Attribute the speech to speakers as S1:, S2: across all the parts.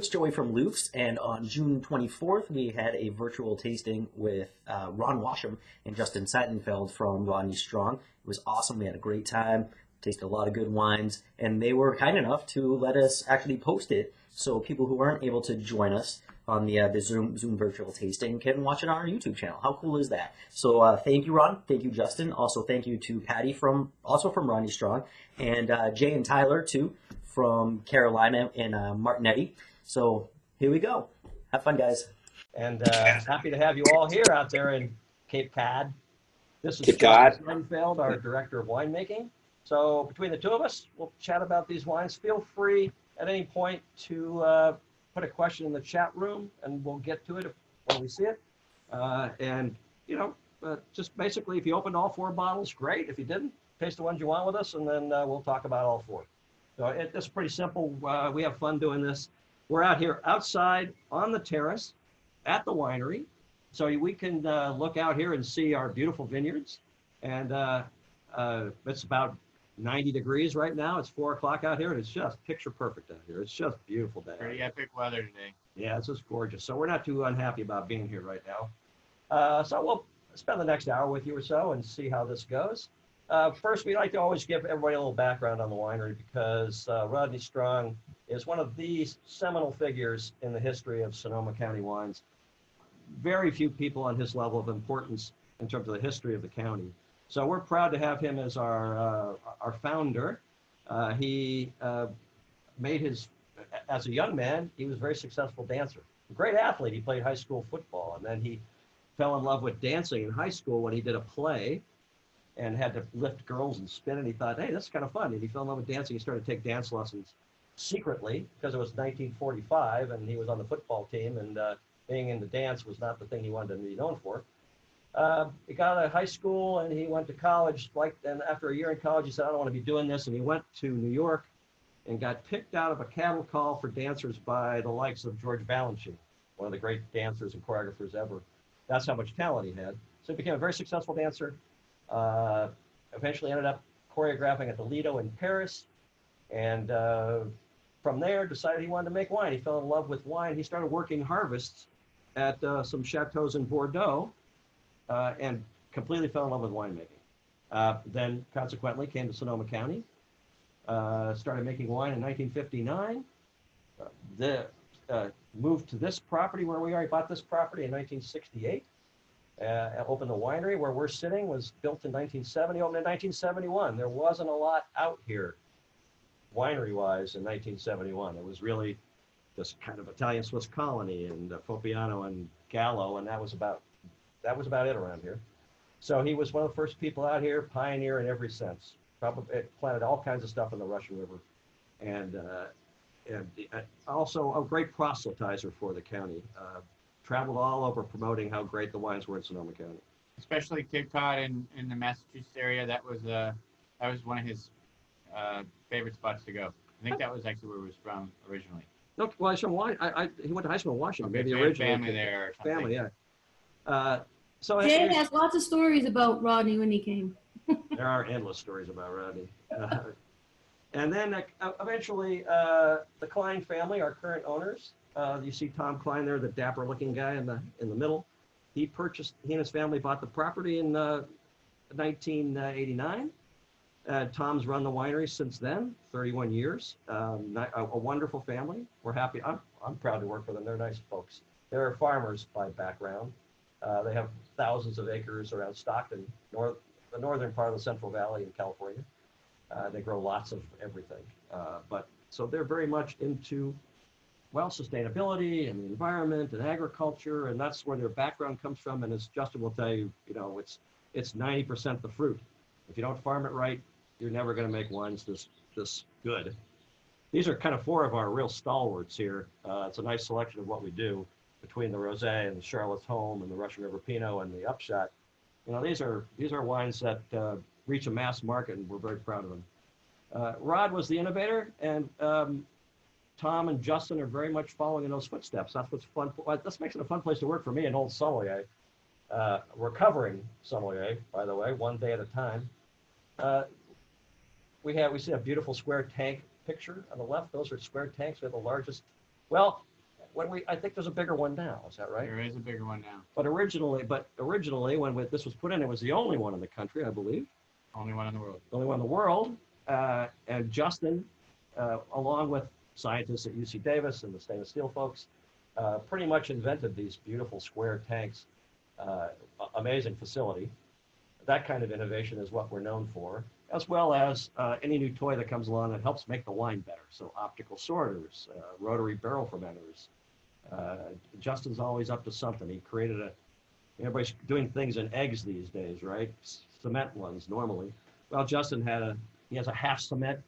S1: It's Joey from Loofs, and on June 24th, we had a virtual tasting with Ron Washam and Justin Seidenfeld from Rodney Strong. It was awesome. We had a great time, tasted a lot of good wines, and they were kind enough to let us actually post it so people who weren't able to join us on the Zoom virtual tasting can watch it on our YouTube channel. How cool is that? So thank you, Ron. Thank you, Justin. Also, thank you to Patty from Rodney Strong, and Jay and Tyler, too, from Carolina and Martinetti. So here we go. Have fun, guys.
S2: And happy to have you all here out there in Cape Cod. This is
S3: Cape Cod.
S2: Seidenfeld, our director of winemaking. So between the two of us, we'll chat about these wines. Feel free at any point to put a question in the chat room, and we'll get to it when we see it. And, you know, just basically, if you opened all 4 bottles, great. If you didn't, taste the ones you want with us, and then we'll talk about all 4. So it's pretty simple. We have fun doing this. We're out here outside on the terrace at the winery. So we can look out here and see our beautiful vineyards. And it's about 90 degrees right now. It's 4 o'clock out here, and it's just picture perfect out here. It's just a beautiful day.
S4: Pretty epic weather today.
S2: Yeah, it's just gorgeous. So we're not too unhappy about being here right now. So we'll spend the next hour with you or so and see how this goes. First, we like to always give everybody a little background on the winery because Rodney Strong is one of the seminal figures in the history of Sonoma County wines. Very few people on his level of importance in terms of the history of the county. So we're proud to have him as our founder. He made his, as a young man, he was a very successful dancer. A great athlete. He played high school football, and then he fell in love with dancing in high school when he did a play and had to lift girls and spin, and he thought, hey, this is kind of fun. And he fell in love with dancing. He started to take dance lessons secretly because it was 1945 and he was on the football team, and being in the dance was not the thing he wanted to be known for. He got out of high school and he went to college. And after a year in college, he said, I don't want to be doing this. And he went to New York and got picked out of a cattle call for dancers by the likes of George Balanchine, one of the great dancers and choreographers ever. That's how much talent he had. So he became a very successful dancer. Eventually ended up choreographing at the Lido in Paris, and from there decided he wanted to make wine. He fell in love with wine. He started working harvests at some chateaus in Bordeaux, and completely fell in love with winemaking. Then consequently came to Sonoma County, started making wine in 1959, moved to this property where we are. He bought this property in 1968. Opened the winery where we're sitting, was built in 1970, opened in 1971. There wasn't a lot out here winery-wise in 1971. It was really just kind of Italian Swiss colony and Fopiano and Gallo, and that was about it around here. So he was one of the first people out here, pioneer in every sense. Probably planted all kinds of stuff in the Russian River, and also a great proselytizer for the county. Traveled all over promoting how great the wines were in Sonoma County.
S4: Especially Cape Cod in the Massachusetts area. That was one of his favorite spots to go. I think that was actually where he was from originally.
S2: No, well, he's from he went to high school in Washington.
S4: Okay,
S2: Maybe
S4: so
S2: originally.
S4: family there or something.
S2: Family, yeah. So
S5: Jay has lots of stories about Rodney when he came.
S2: There are endless stories about Rodney. And then eventually, the Klein family, our current owners. You see Tom Klein there, the dapper-looking guy in the middle. He and his family bought the property in 1989. Tom's run the winery since then, 31 years. A wonderful family. We're happy. I'm proud to work for them. They're nice folks. They're farmers by background. They have thousands of acres around Stockton, the northern part of the Central Valley in California. They grow lots of everything. So they're very much into sustainability and the environment and agriculture, and that's where their background comes from. And as Justin will tell you, it's 90% the fruit. If you don't farm it right, you're never going to make wines this good. These are kind of 4 of our real stalwarts here. It's a nice selection of what we do between the Rosé and the Charlotte's Home and the Russian River Pinot and the Upshot. These are wines that reach a mass market, and we're very proud of them. Rod was the innovator, and Tom and Justin are very much following in those footsteps. That's what's fun. This makes it a fun place to work for me, an old sommelier, recovering sommelier, by the way, one day at a time. We see a beautiful square tank picture on the left. Those are square tanks. We have the largest. Well, I think there's a bigger one now. Is that right?
S4: There is a bigger one now.
S2: But originally, when this was put in, it was the only one in the country, I believe.
S4: Only one in the world.
S2: The only one in the world. And Justin, along with scientists at UC Davis and the stainless steel folks, pretty much invented these beautiful square tanks. Amazing facility. That kind of innovation is what we're known for, as well as any new toy that comes along that helps make the wine better. So optical sorters, rotary barrel fermenters. Justin's always up to something. He created everybody's doing things in eggs these days, right? Cement ones normally. Well, Justin he has a half cement,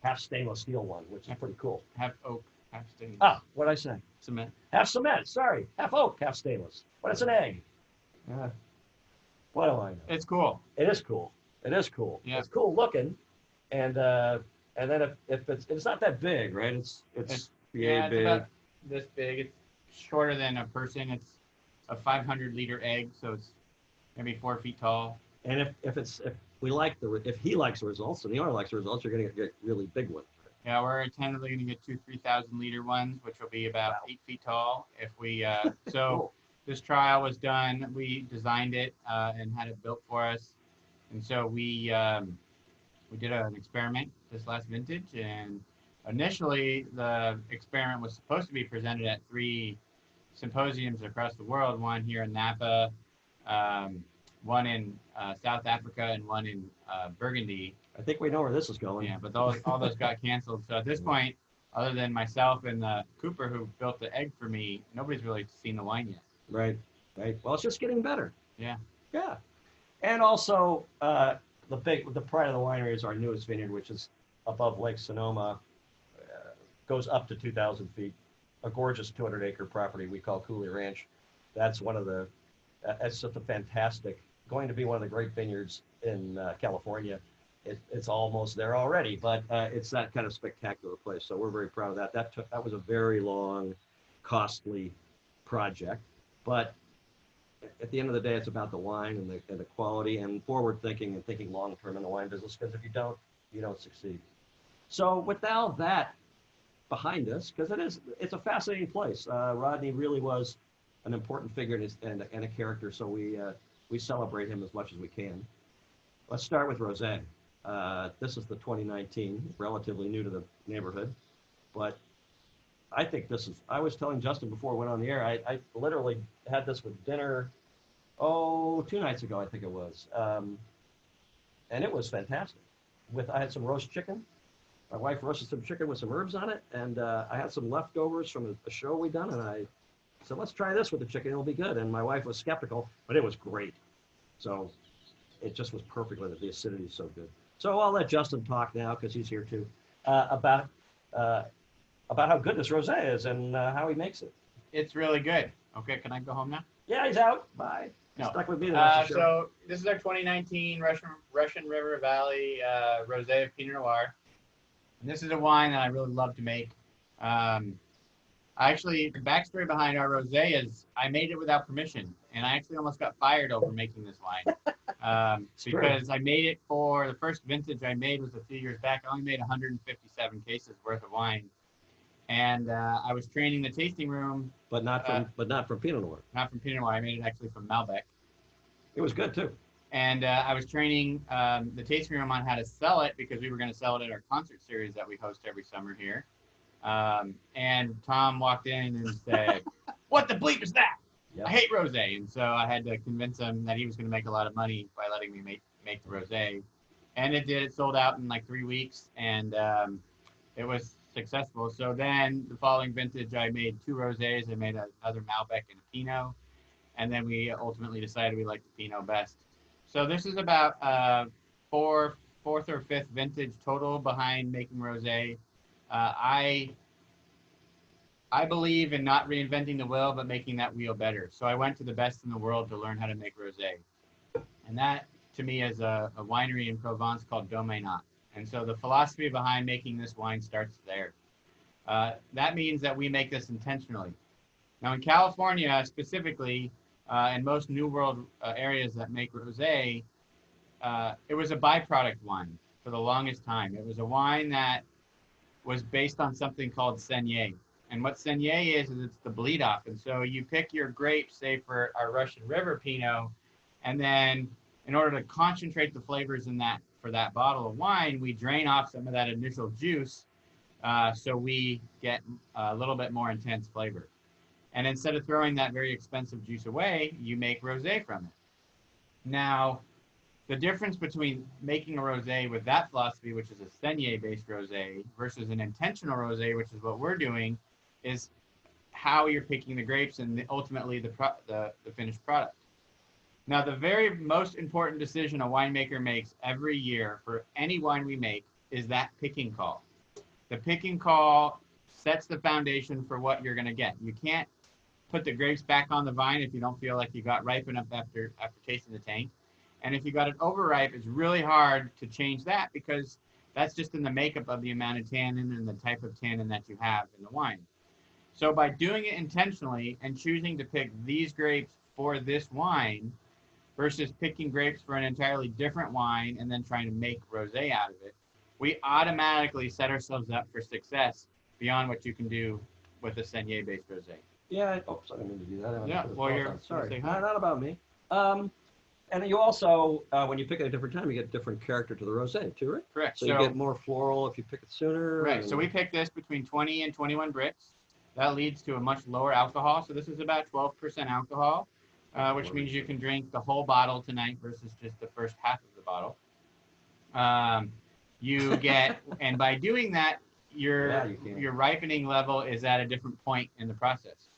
S2: half stainless steel one, which is pretty cool.
S4: Half oak, half stainless.
S2: What'd I say?
S4: Cement.
S2: Half cement, sorry. Half oak, half stainless. But it's an egg. What do I know?
S4: It's cool.
S2: It is cool. It is cool.
S4: Yeah.
S2: It's cool looking, and then if it's not that big, right? It's
S4: yeah,
S2: big.
S4: it's about this big. It's shorter than a person. It's a 500-liter egg, so it's maybe 4 feet tall.
S2: And if he likes the results and the owner likes the results, you're going to get really big ones.
S4: Yeah, we're tentatively going to get 3,000 liter ones, which will be about 8 feet tall. If we
S2: Cool.
S4: This trial was done. We designed it and had it built for us, and so we did an experiment this last vintage. And initially, the experiment was supposed to be presented at 3 symposiums across the world. One here in Napa, one in South Africa, and one in Burgundy.
S2: I think we know where this is going.
S4: Yeah, but all those got canceled. So at this point, other than myself and Cooper, who built the egg for me, nobody's really seen the wine yet.
S2: Right. Well, it's just getting better.
S4: Yeah.
S2: Yeah. And also, the pride of the winery is our newest vineyard, which is above Lake Sonoma, goes up to 2,000 feet. A gorgeous 200-acre property we call Cooley Ranch. That's that's just a fantastic, going to be one of the great vineyards in California. It's almost there already, but it's that kind of spectacular place. So we're very proud of that. That was a very long, costly project, but at the end of the day, it's about the wine and the quality and forward thinking and thinking long term in the wine business. Because if you don't succeed. So with all that behind us, because it's a fascinating place. Rodney really was an important figure and a character. So we celebrate him as much as we can. Let's start with rosé. This is the 2019, relatively new to the neighborhood, but I think I was telling Justin before we went on the air, I literally had this with dinner, 2 nights ago, I think it was. And it was fantastic. I had some roast chicken. My wife roasted some chicken with some herbs on it, and I had some leftovers from a show we done, and I said, let's try this with the chicken, it'll be good. And my wife was skeptical, but it was great. So it just was perfect with it. The acidity is so good. So I'll let Justin talk now, because he's here too, about how good this rosé is and how he makes it.
S4: It's really good. Okay, can I go home now?
S2: Yeah, he's out. Bye.
S4: No.
S2: Stuck with me the rest of the show.
S4: So this is our 2019 Russian River Valley Rosé of Pinot Noir. And this is a wine that I really love to make. Actually, the backstory behind our rosé is I made it without permission, and I actually almost got fired over making this wine. Because I made it for the first vintage I made was a few years back. I only made 157 cases worth of wine. And I was training the tasting room.
S2: But not from Pinot Noir.
S4: Not from Pinot Noir. I made it actually from Malbec.
S2: It was good too.
S4: And I was training the tasting room on how to sell it, because we were going to sell it at our concert series that we host every summer here. And Tom walked in and said, "What the bleep is that? Yep. I hate rosé." And so I had to convince him that he was going to make a lot of money by letting me make the rosé. And it did. It sold out in like 3 weeks, and it was successful. So then the following vintage, I made 2 rosés. I made another Malbec and a Pinot. And then we ultimately decided we liked the Pinot best. So this is about fourth or fifth vintage total behind making rosé. I believe in not reinventing the wheel, but making that wheel better. So I went to the best in the world to learn how to make rosé. And that, to me, is a winery in Provence called Domainat. And so the philosophy behind making this wine starts there. That means that we make this intentionally. Now in California specifically, and most New World areas that make rosé, it was a byproduct wine for the longest time. It was a wine that was based on something called Saignée. And what Seigneur is it's the bleed off. And so you pick your grapes, say for our Russian River Pinot, and then in order to concentrate the flavors in that for that bottle of wine, we drain off some of that initial juice, so we get a little bit more intense flavor. And instead of throwing that very expensive juice away, you make rosé from it. Now, the difference between making a rosé with that philosophy, which is a Seigneur-based rosé, versus an intentional rosé, which is what we're doing, is how you're picking the grapes and ultimately the finished product. Now, the very most important decision a winemaker makes every year for any wine we make is that picking call. The picking call sets the foundation for what you're going to get. You can't put the grapes back on the vine if you don't feel like you got ripe enough after tasting the tank. And if you got it overripe, it's really hard to change that because that's just in the makeup of the amount of tannin and the type of tannin that you have in the wine. So by doing it intentionally and choosing to pick these grapes for this wine versus picking grapes for an entirely different wine and then trying to make rosé out of it, we automatically set ourselves up for success beyond what you can do with a Seigneur-based rosé.
S2: Yeah. Oops, I didn't mean to do that.
S4: Yeah. Well, you're
S2: sorry. Not about me. And you also, when you pick at a different time, you get different character to the rosé too, right?
S4: Correct.
S2: So you get more floral if you pick it sooner.
S4: Right. So we pick this between 20 and 21 bricks. That leads to a much lower alcohol. So this is about 12% alcohol, which means you can drink the whole bottle tonight versus just the first half of the bottle. You get, and by doing that, your ripening level is at a different point in the process.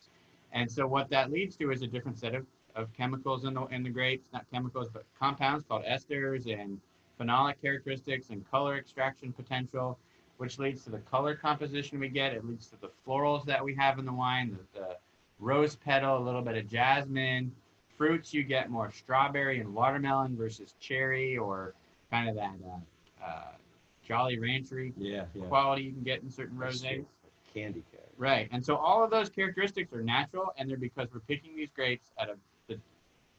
S4: And so what that leads to is a different set of chemicals in the grapes, not chemicals, but compounds called esters and phenolic characteristics and color extraction potential, which leads to the color composition we get. It leads to the florals that we have in the wine, the rose petal, a little bit of jasmine. Fruits, you get more strawberry and watermelon versus cherry or kind of that Jolly Ranchery quality you can get in certain rosés.
S2: Candy cane.
S4: Right. And so all of those characteristics are natural, and they're because we're picking these grapes at the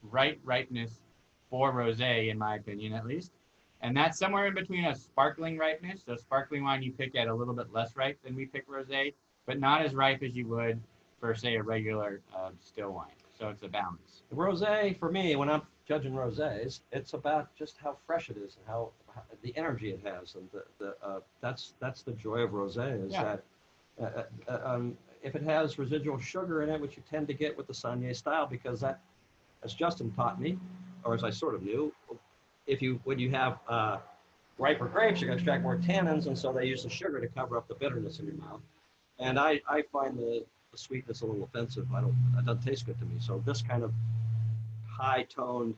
S4: right ripeness for rosé, in my opinion, at least. And that's somewhere in between a sparkling ripeness. So sparkling wine you pick at a little bit less ripe than we pick rosé, but not as ripe as you would for, say, a regular still wine. So it's a balance.
S2: The rosé, for me, when I'm judging rosés, it's about just how fresh it is and how the energy it has, and that's the joy of rosé is that if it has residual sugar in it, which you tend to get with the Seigneur style, because that, as Justin taught me, or as I sort of knew, when you have riper grapes, you're going to extract more tannins, and so they use the sugar to cover up the bitterness in your mouth. And I find the sweetness a little offensive. It doesn't taste good to me. So this kind of high-toned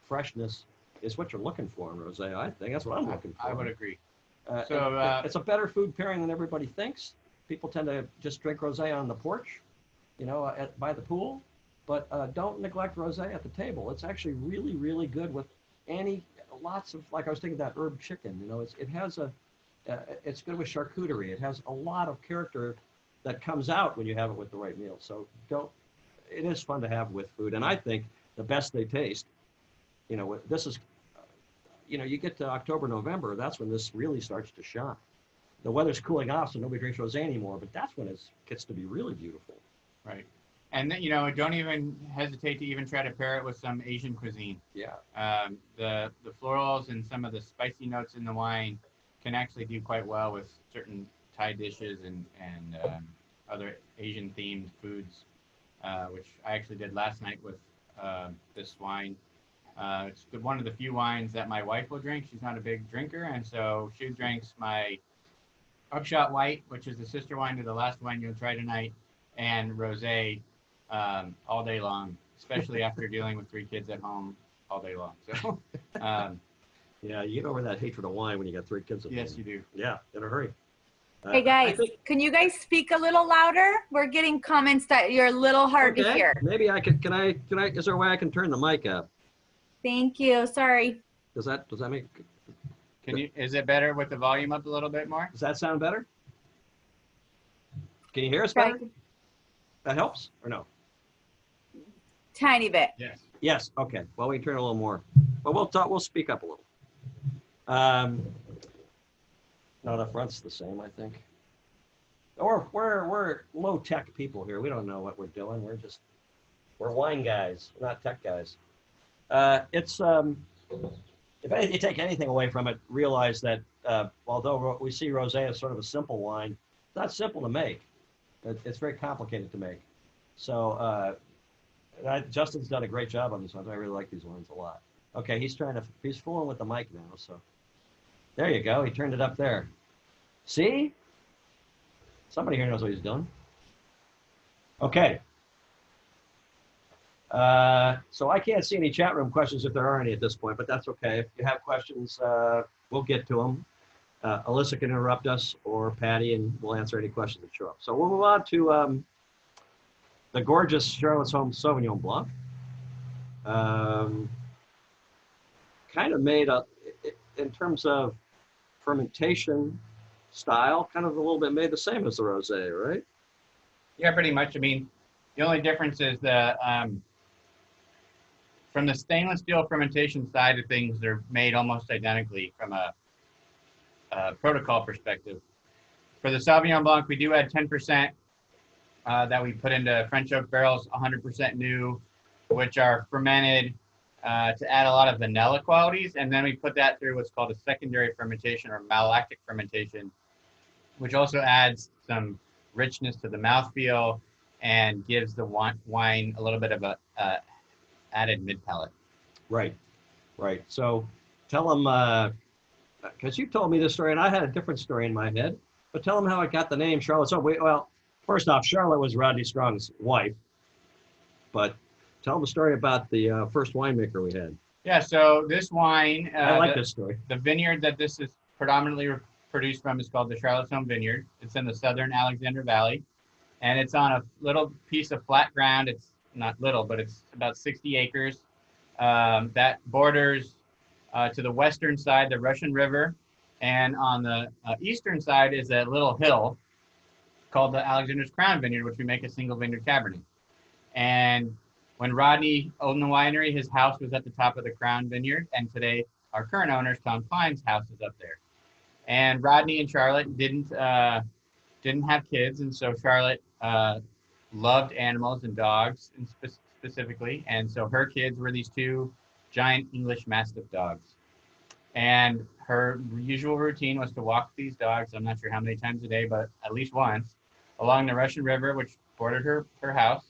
S2: freshness is what you're looking for in rosé. I think that's what I'm looking for.
S4: I would agree.
S2: It's a better food pairing than everybody thinks. People tend to just drink rosé on the porch, by the pool, but don't neglect rosé at the table. It's actually really, really good with lots of, like I was thinking, that herb chicken. It's good with charcuterie. It has a lot of character that comes out when you have it with the right meal. So it is fun to have with food. And I think the best they taste, this is, you get to October, November, that's when this really starts to shine. The weather's cooling off, so nobody drinks rosé anymore, but that's when it gets to be really beautiful.
S4: Right. And then, don't even hesitate to even try to pair it with some Asian cuisine.
S2: Yeah.
S4: The florals and some of the spicy notes in the wine can actually do quite well with certain Thai dishes and other Asian-themed foods, which I actually did last night with this wine. It's one of the few wines that my wife will drink. She's not a big drinker, and so she drinks my Upshot White, which is the sister wine to the last wine you'll try tonight, and rosé all day long, especially after dealing with 3 kids at home all day long. So,
S2: yeah, you get over that hatred of wine when you got 3 kids at home.
S4: Yes, you do.
S2: Yeah, in a hurry.
S3: Hey guys, can you guys speak a little louder? We're getting comments that you're a little hard to hear.
S2: Maybe I could. Can I? Is there a way I can turn the mic up?
S3: Thank you. Sorry.
S2: Does that make?
S4: Is it better with the volume up a little bit more?
S2: Does that sound better? Can you hear us better? That helps or no?
S3: Tiny bit.
S4: Yes.
S2: Yes. Okay. Well, we can turn a little more. But we'll talk. We'll speak up a little. No, the front's the same, I think. We're low tech people here. We don't know what we're doing. We're wine guys, not tech guys. It's if you take anything away from it, realize that although we see rosé as sort of a simple wine, it's not simple to make. It's very complicated to make. So Justin's done a great job on this one. I really like these wines a lot. Okay, he's fooling with the mic now. So there you go. He turned it up there. See? Somebody here knows what he's doing. Okay. So I can't see any chat room questions if there are any at this point, but that's okay. If you have questions, we'll get to them. Alyssa can interrupt us or Patty, and we'll answer any questions that show up. So we'll move on to the gorgeous Charlotte's Home Sauvignon Blanc. Kind of made in terms of fermentation style, kind of a little bit made the same as the rosé, right?
S4: Yeah, pretty much. I mean, the only difference is from the stainless steel fermentation side of things, they're made almost identically from a protocol perspective. For the Sauvignon Blanc, we do add 10% that we put into French oak barrels, 100% new, which are fermented to add a lot of vanilla qualities. And then we put that through what's called a secondary fermentation or malolactic fermentation, which also adds some richness to the mouthfeel and gives the wine a little bit of a added mid-palate.
S2: Right. So tell them, because you told me this story, and I had a different story in my head, but tell them how I got the name Charlotte. So, well, first off, Charlotte was Rodney Strong's wife, but tell them the story about the first winemaker we had.
S4: Yeah, so this wine,
S2: I like this story.
S4: The vineyard that this is predominantly produced from is called the Charlotte's Home Vineyard. It's in the southern Alexander Valley, and it's on a little piece of flat ground. It's not little, but it's about 60 acres that borders to the western side, the Russian River, and on the eastern side is a little hill called the Alexander's Crown Vineyard, which we make a single vineyard Cabernet. And when Rodney owned the winery, his house was at the top of the Crown Vineyard, and today our current owner, Tom Klein's house, is up there. And Rodney and Charlotte didn't have kids, and so Charlotte loved animals and dogs specifically, and so her kids were these two giant English Mastiff dogs. And her usual routine was to walk these dogs, I'm not sure how many times a day, but at least once, along the Russian River, which bordered her house.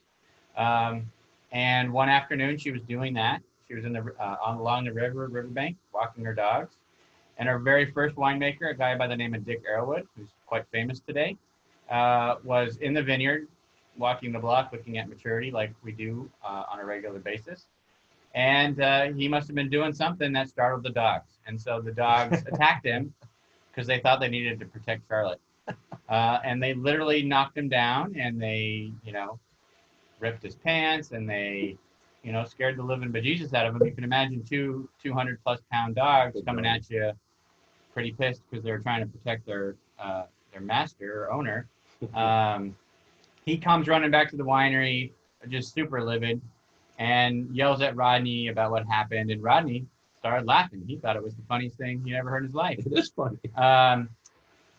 S4: And one afternoon she was doing that. She was along the riverbank, walking her dogs. And our very first winemaker, a guy by the name of Dick Arrowwood, who's quite famous today, was in the vineyard, walking the block, looking at maturity like we do on a regular basis. And he must have been doing something that startled the dogs. And so the dogs attacked him because they thought they needed to protect Charlotte. And they literally knocked him down, and they, ripped his pants, and they, scared the living bejesus out of him. You can imagine 200+ pound dogs coming at you pretty pissed because they're trying to protect their master or owner. He comes running back to the winery, just super livid, and yells at Rodney about what happened. And Rodney started laughing. He thought it was the funniest thing he'd ever heard in his life.
S2: It is funny.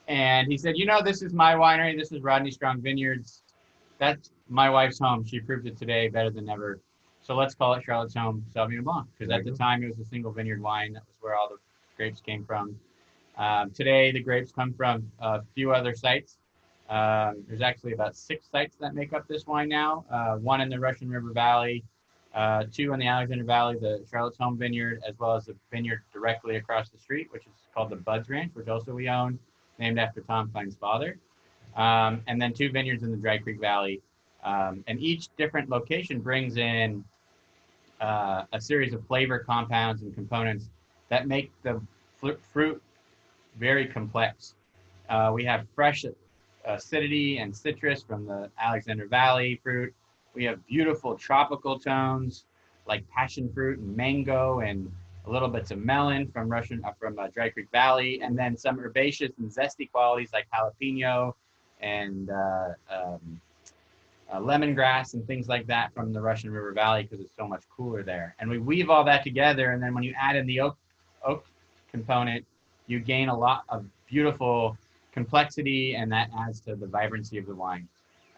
S4: And he said, this is my winery. This is Rodney Strong Vineyards. That's my wife's home. She proved it today better than ever. So let's call it Charlotte's Home Sauvignon Blanc, because at the time it was a single vineyard wine. That was where all the grapes came from. Today, the grapes come from a few other sites. There's actually about 6 sites that make up this wine now. 1 in the Russian River Valley, 2 in the Alexander Valley, the Charlotte's Home Vineyard, as well as the vineyard directly across the street, which is called the Buds Ranch, which also we own, named after Tom Klein's father. And then 2 vineyards in the Dry Creek Valley. And each different location brings in a series of flavor compounds and components that make the fruit very complex. We have fresh acidity and citrus from the Alexander Valley fruit. We have beautiful tropical tones like passion fruit and mango, and a little bits of melon from Dry Creek Valley, and then some herbaceous and zesty qualities like jalapeno and lemongrass and things like that from the Russian River Valley, because it's so much cooler there. And we weave all that together, and then when you add in the oak component, you gain a lot of beautiful complexity, and that adds to the vibrancy of the wine.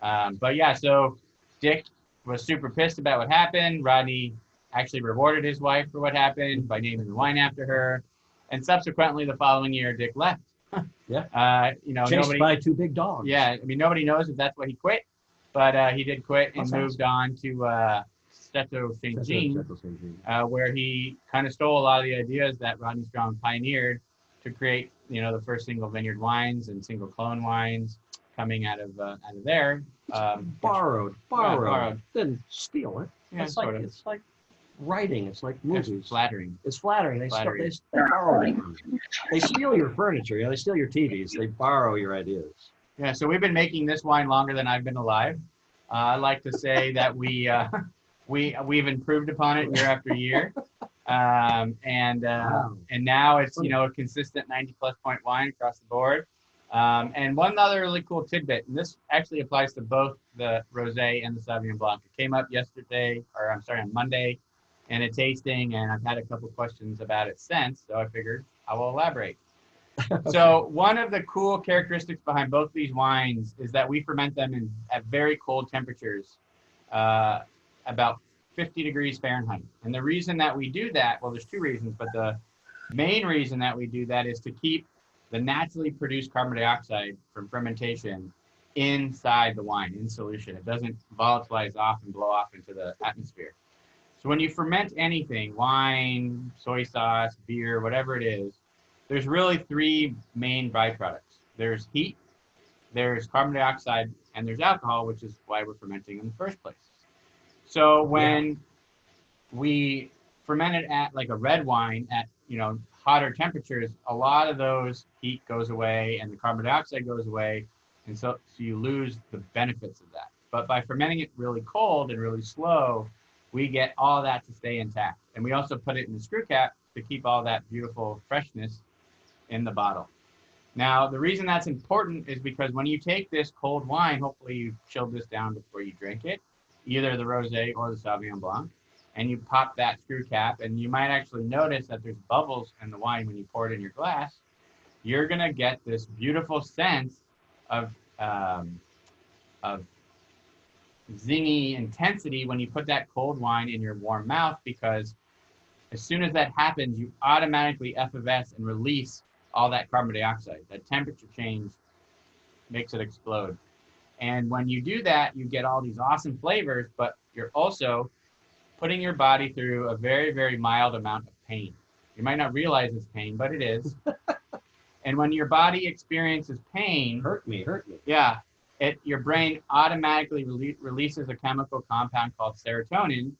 S4: But yeah, so Dick was super pissed about what happened. Rodney actually rewarded his wife for what happened by naming the wine after her. And subsequently, the following year, Dick left.
S2: Yeah. Chased by two big dogs.
S4: Yeah, I mean, nobody knows if that's why he quit, but he did quit and moved on to Steto St. Jean, where he kind of stole a lot of the ideas that Rodney Strong pioneered to create, the first single vineyard wines and single clone wines coming out of there.
S2: Borrowed.
S4: borrowed.
S2: Didn't steal it.
S4: Yeah,
S2: it's
S4: sort of.
S2: it's like writing. It's like movies.
S4: It's flattering.
S2: It's flattering. They borrow it. They steal your furniture. They steal your TVs. They borrow your ideas.
S4: Yeah, so we've been making this wine longer than I've been alive. I like to say that we've improved upon it year after year, and now it's a consistent 90+ point wine across the board. And one other really cool tidbit, and this actually applies to both the Rosé and the Sauvignon Blanc. It came up on Monday in a tasting, and I've had a couple questions about it since, so I figured I will elaborate. Okay. So one of the cool characteristics behind both these wines is that we ferment them at very cold temperatures, about 50 degrees Fahrenheit. And the reason that we do that, well, there's two reasons, but the main reason that we do that is to keep the naturally produced carbon dioxide from fermentation inside the wine, in solution. It doesn't volatilize off and blow off into the atmosphere. So when you ferment anything, wine, soy sauce, beer, whatever it is, there's really three main byproducts. There's heat, there's carbon dioxide, and there's alcohol, which is why we're fermenting in the first place. So when we ferment it at like a red wine at, hotter temperatures, a lot of those heat goes away and the carbon dioxide goes away. And so you lose the benefits of that. But by fermenting it really cold and really slow, we get all that to stay intact. And we also put it in the screw cap to keep all that beautiful freshness in the bottle. Now, the reason that's important is because when you take this cold wine, hopefully you chilled this down before you drink it, either the Rosé or the Sauvignon Blanc, and you pop that screw cap, and you might actually notice that there's bubbles in the wine when you pour it in your glass. You're gonna get this beautiful sense of zingy intensity when you put that cold wine in your warm mouth, because as soon as that happens, you automatically effervesce and release all that carbon dioxide. That temperature change makes it explode. And when you do that, you get all these awesome flavors, but you're also putting your body through a very, very mild amount of pain. You might not realize it's pain, but it is. And when your body experiences pain,
S2: hurt me.
S4: Yeah, your brain automatically releases a chemical compound called serotonin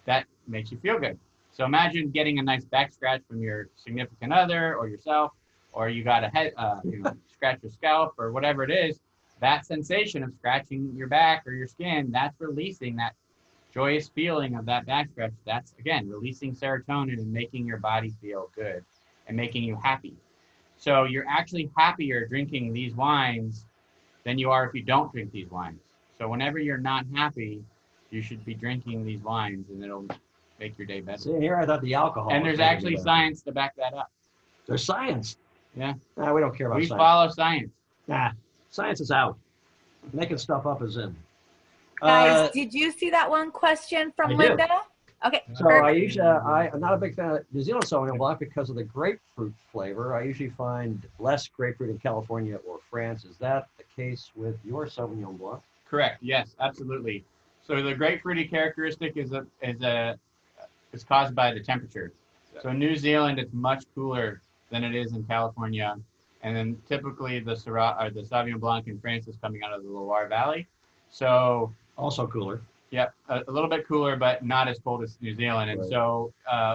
S4: that makes you feel good. So imagine getting a nice back scratch from your significant other or yourself, or you got a head, scratch your scalp or whatever it is. That sensation of scratching your back or your skin, that's releasing that joyous feeling of that back scratch. That's, again, releasing serotonin and making your body feel good and making you happy. So you're actually happier drinking these wines than you are if you don't drink these wines. So whenever you're not happy, you should be drinking these wines, and it'll make your day better.
S2: See, here I thought the alcohol.
S4: And there's actually science to back that up.
S2: There's science.
S4: Yeah.
S2: Nah, we don't care about
S4: we
S2: science.
S4: We follow science.
S2: Nah, science is out. Making stuff up is in.
S3: Guys, did you see that one question from Linda? Okay.
S2: So perfect. I'm not a big fan of New Zealand Sauvignon Blanc because of the grapefruit flavor. I usually find less grapefruit in California or France. Is that the case with your Sauvignon Blanc?
S4: Correct. Yes, absolutely. So the grapefruity characteristic is caused by the temperature. So in New Zealand, it's much cooler than it is in California, and then typically the Sauvignon Blanc in France is coming out of the Loire Valley. So
S2: also cooler.
S4: Yep, a little bit cooler, but not as cold as New Zealand. And so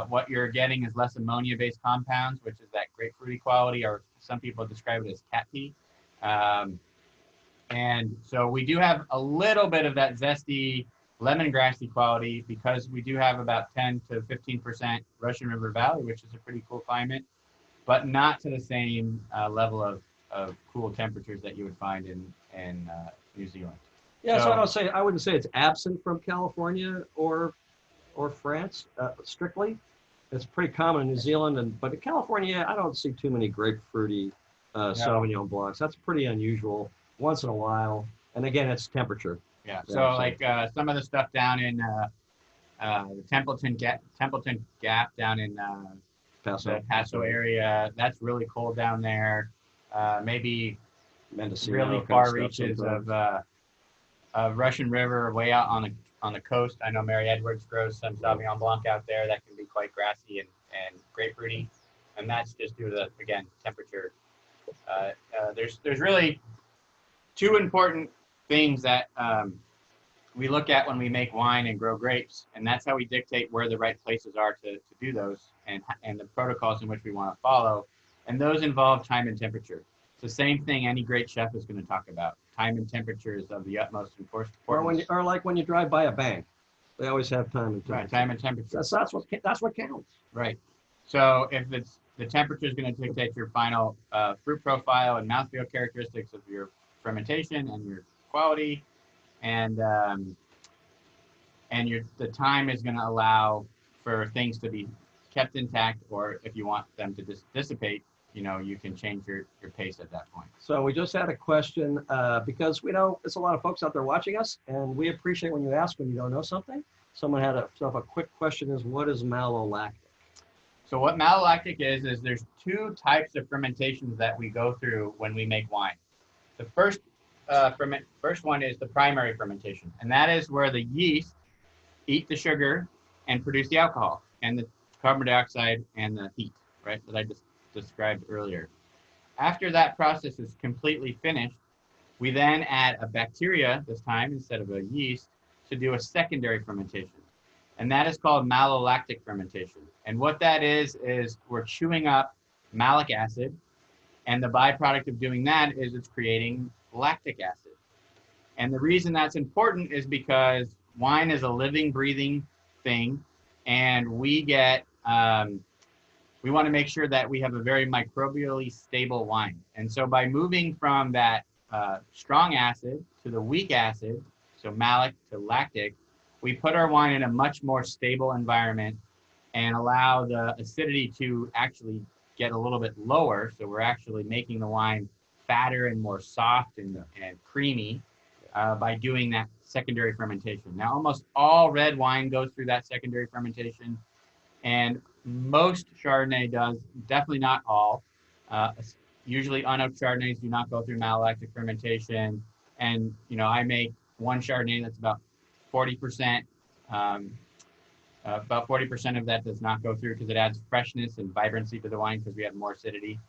S4: what you're getting is less ammonia-based compounds, which is that grapefruity quality, or some people describe it as cat pee. And so we do have a little bit of that zesty lemongrassy quality because we do have about 10 to 15% Russian River Valley, which is a pretty cool climate, but not to the same level of cool temperatures that you would find in New Zealand.
S2: Yeah, so I wouldn't say it's absent from California or France strictly. It's pretty common in New Zealand, but in California, I don't see too many grapefruity Sauvignon Blancs. That's pretty unusual. Once in a while, and again, it's temperature.
S4: Yeah.
S2: Yeah,
S4: So
S2: so-
S4: like some of the stuff down in the Templeton Gap down in the Paso area, that's really cold down there. Maybe
S2: Mendocino,
S4: really
S2: kind
S4: far
S2: stuff
S4: reaches
S2: sometimes.
S4: of Russian River way out on the coast. I know Mary Edwards grows some Sauvignon Blanc out there that can be quite grassy and grapefruity, and that's just due to again temperature. There's really two important things that we look at when we make wine and grow grapes, and that's how we dictate where the right places are to do those and the protocols in which we want to follow. And those involve time and temperature. It's the same thing any great chef is going to talk about. Time and temperature is of the utmost importance.
S2: Or like when you drive by a bank, they always have time and temperature.
S4: Right, time and temperature.
S2: That's what counts.
S4: Right. So if it's the temperature is going to dictate your final fruit profile and mouthfeel characteristics of your fermentation and your quality, and the time is going to allow for things to be kept intact, or if you want them to dissipate, you can change your pace at that point.
S2: So we just had a question because we know there's a lot of folks out there watching us, and we appreciate when you ask when you don't know something. Someone had a quick question: is what is malolactic?
S4: So what malolactic is there's two types of fermentations that we go through when we make wine. The first one is the primary fermentation, and that is where the yeast eat the sugar and produce the alcohol and the carbon dioxide and the heat, right, that I just described earlier. After that process is completely finished, we then add a bacteria, this time instead of a yeast, to do a secondary fermentation. And that is called malolactic fermentation. And what that is we're chewing up malic acid, and the byproduct of doing that is it's creating lactic acid. And the reason that's important is because wine is a living, breathing thing, and we want to make sure that we have a very microbially stable wine. And so by moving from that strong acid to the weak acid, so malic to lactic, we put our wine in a much more stable environment and allow the acidity to actually get a little bit lower. So we're actually making the wine fatter and more soft and creamy by doing that secondary fermentation. Now, almost all red wine goes through that secondary fermentation, and most Chardonnay does, definitely not all. Usually unoaked Chardonnays do not go through malolactic fermentation. And, I make one Chardonnay that's about 40%. About 40% of that does not go through because it adds freshness and vibrancy to the wine because we have more acidity.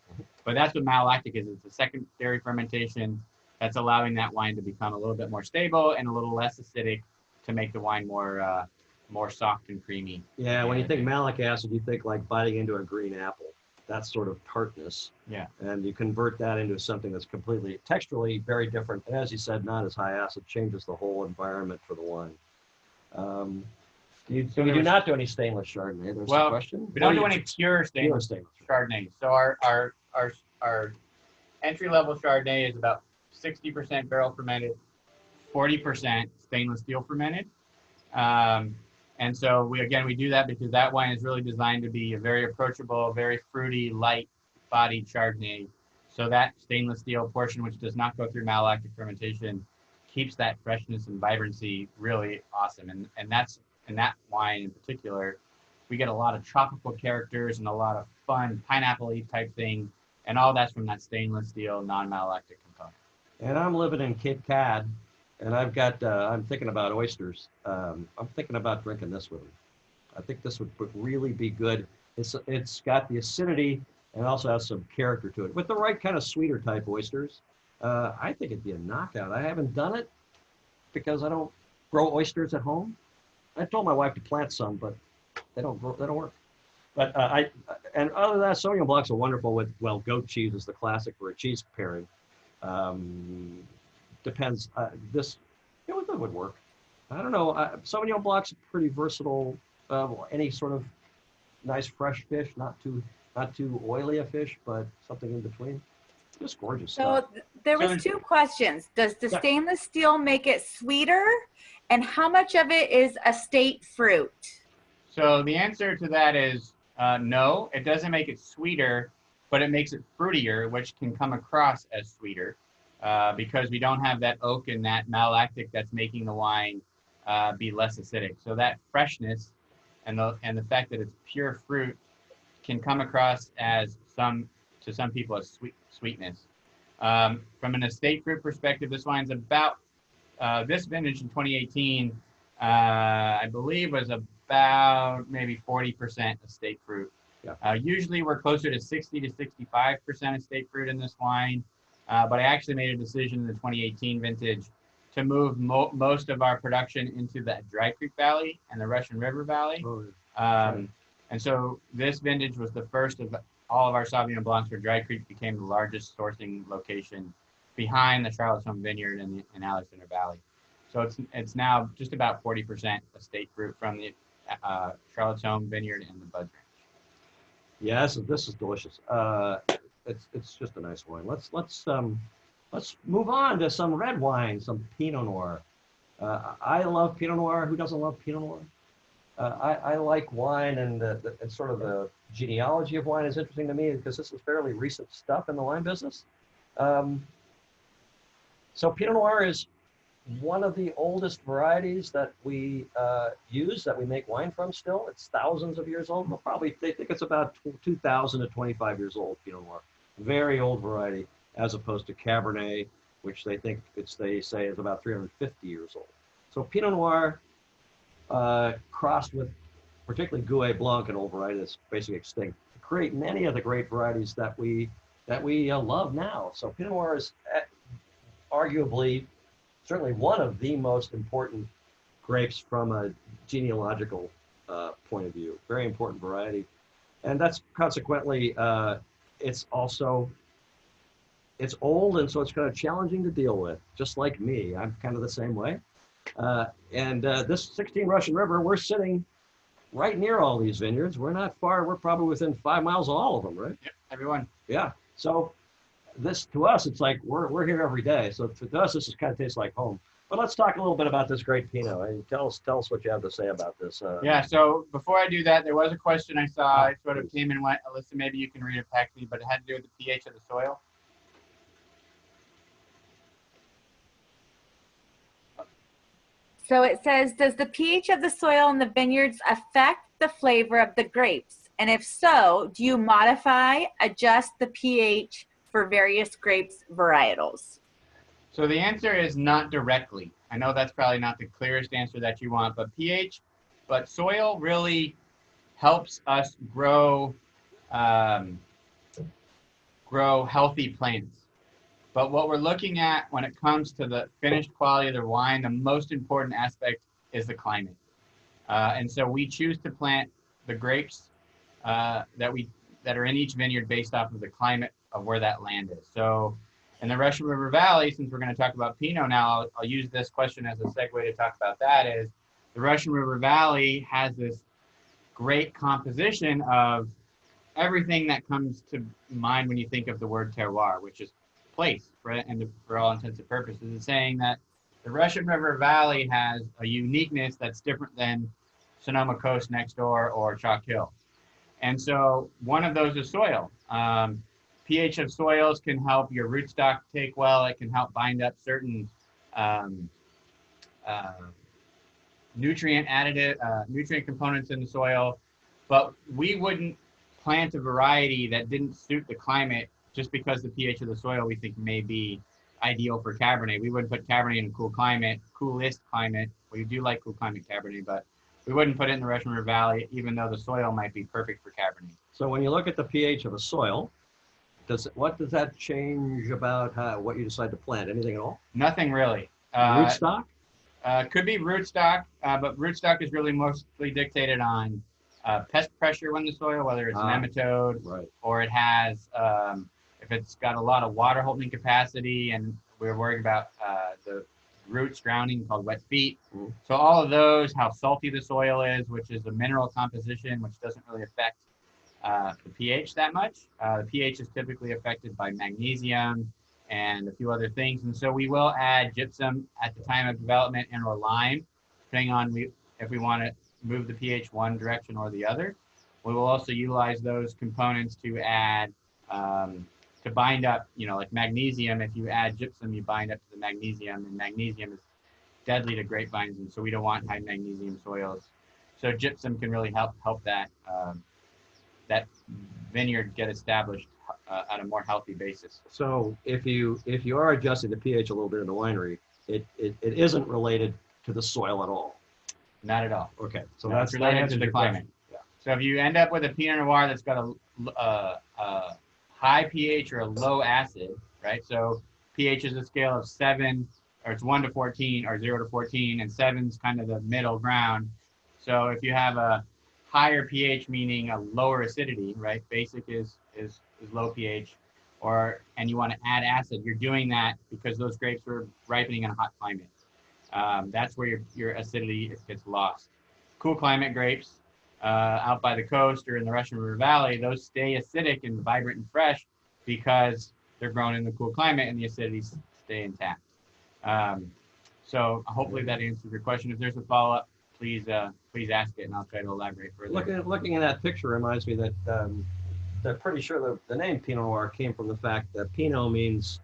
S4: But that's what malolactic is. It's a secondary fermentation that's allowing that wine to become a little bit more stable and a little less acidic to make the wine more soft and creamy.
S2: Yeah, when you think malic acid, you think like biting into a green apple. That sort of tartness.
S4: Yeah.
S2: And you convert that into something that's completely texturally very different. And as you said, not as high acid, changes the whole environment for the wine. We do not do any stainless Chardonnay. There's a question.
S4: We don't do any pure stainless Chardonnay. So our entry-level Chardonnay is about 60% barrel fermented, 40% stainless steel fermented. And so we do that because that wine is really designed to be a very approachable, very fruity, light-bodied Chardonnay. So that stainless steel portion, which does not go through malolactic fermentation, keeps that freshness and vibrancy really awesome. And that's in that wine in particular, we get a lot of tropical characters and a lot of fun pineapple-y type thing, and all that's from that stainless steel non-malolactic component.
S2: And I'm living in Cape Cod, and I've got, I'm thinking about oysters. I'm thinking about drinking this with them. I think this would really be good. It's got the acidity and also has some character to it. With the right kind of sweeter type oysters, I think it'd be a knockout. I haven't done it because I don't grow oysters at home. I told my wife to plant some, but they don't work. But and other than that, Sauvignon Blancs are wonderful with, goat cheese is the classic for a cheese pairing. Depends. This would work. I don't know. Sauvignon Blanc's a pretty versatile. Any sort of nice fresh fish, not too oily a fish, but something in between. Just gorgeous stuff.
S3: So there was two questions. Does the stainless steel make it sweeter? And how much of it is estate fruit?
S4: So the answer to that is no, it doesn't make it sweeter, but it makes it fruitier, which can come across as sweeter because we don't have that oak and that malolactic that's making the wine be less acidic. So that freshness and the fact that it's pure fruit can come across as to some people as sweetness. From an estate fruit perspective, this wine's about this vintage in 2018, I believe, was about maybe 40% estate fruit.
S2: Yeah.
S4: Usually we're closer to 60 to 65% estate fruit in this wine, but I actually made a decision in the 2018 vintage to move most of our production into the Dry Creek Valley and the Russian River Valley.
S2: Oh, yeah.
S4: And so this vintage was the first of all of our Sauvignon Blancs where Dry Creek became the largest sourcing location behind the Charlotte's Home Vineyard in Alexander Valley. So it's now just about 40% estate fruit from the Charlotte's Home Vineyard and the Bud Ranch.
S2: Yes, this is delicious. It's just a nice wine. Let's move on to some red wine, some Pinot Noir. I love Pinot Noir. Who doesn't love Pinot Noir? I like wine, and sort of the genealogy of wine is interesting to me because this is fairly recent stuff in the wine business. So Pinot Noir is one of the oldest varieties that we use, that we make wine from still. It's thousands of years old. They think it's about 2,000 to 25 years old, Pinot Noir. Very old variety, as opposed to Cabernet, which they say is about 350 years old. So Pinot Noir crossed with particularly Gouais Blanc, an old variety that's basically extinct, to create many of the great varieties that we love now. So Pinot Noir is arguably certainly one of the most important grapes from a genealogical point of view. Very important variety. And that's consequently, it's old, and so it's kind of challenging to deal with, just like me. I'm kind of the same way. This 16 Russian River, we're sitting right near all these vineyards. We're not far. We're probably within 5 miles of all of them, right?
S4: Yep, everyone.
S2: Yeah. So this, to us, it's like we're here every day. So to us, this kind of tastes like home. But let's talk a little bit about this great Pinot. And tell us what you have to say about this.
S4: Yeah. So before I do that, there was a question I saw. I sort of came and went. Alyssa, maybe you can read it back to me, but it had to do with the pH of the soil.
S3: So it says, does the pH of the soil in the vineyards affect the flavor of the grapes? And if so, do you modify, adjust the pH for various grapes varietals?
S4: So the answer is not directly. I know that's probably not the clearest answer that you want, but soil really helps us grow healthy plants. But what we're looking at when it comes to the finished quality of the wine, the most important aspect is the climate. And so we choose to plant the grapes that are in each vineyard based off of the climate of where that land is. So in the Russian River Valley, since we're going to talk about Pinot now, I'll use this question as a segue to talk about that. Is the Russian River Valley has this great composition of everything that comes to mind when you think of the word terroir, which is place, right? And for all intents and purposes, it's saying that the Russian River Valley has a uniqueness that's different than Sonoma Coast next door or Chalk Hill. And so one of those is soil. pH of soils can help your rootstock take well. It can help bind up certain nutrient components in the soil. But we wouldn't plant a variety that didn't suit the climate just because the pH of the soil we think may be ideal for Cabernet. We wouldn't put Cabernet in a cool climate, coolest climate. We do like cool climate Cabernet, but we wouldn't put it in the Russian River Valley, even though the soil might be perfect for Cabernet.
S2: So when you look at the pH of a soil, what does that change about what you decide to plant? Anything at all?
S4: Nothing really.
S2: Rootstock?
S4: Could be rootstock, but rootstock is really mostly dictated on pest pressure in the soil, whether it's nematode
S2: right.
S4: or it has, if it's got a lot of water holding capacity, and we're worried about the roots drowning, called wet feet.
S2: Mm-hmm.
S4: So all of those, how salty the soil is, which is a mineral composition, which doesn't really affect the pH that much. The pH is typically affected by magnesium and a few other things. And so we will add gypsum at the time of development and or lime, depending on if we want to move the pH one direction or the other. We will also utilize those components to add to bind up, like magnesium. If you add gypsum, you bind up to the magnesium, and magnesium is deadly to grapevines, and so we don't want high magnesium soils. So gypsum can really help that that vineyard get established on a more healthy basis.
S2: So if you are adjusting the pH a little bit in the winery, it isn't related to the soil at all.
S4: Not at all.
S2: Okay, so
S4: No,
S2: that's
S4: it's related
S2: that
S4: to the
S2: answers your
S4: climate.
S2: question. Yeah.
S4: So if you end up with a Pinot Noir that's got a high pH or a low acid, right? So pH is a scale of 7, or it's 1 to 14, or 0 to 14, and 7's kind of the middle ground. So if you have a higher pH, meaning a lower acidity, right? Basic is low pH, and you want to add acid, you're doing that because those grapes are ripening in a hot climate. That's where your acidity gets lost. Cool climate grapes out by the coast or in the Russian River Valley, those stay acidic and vibrant and fresh because they're grown in the cool climate and the acidities stay intact. So hopefully that answers your question. If there's a follow-up, please ask it, and I'll try to elaborate further.
S2: Looking at that picture reminds me that they're pretty sure the name Pinot Noir came from the fact that Pinot means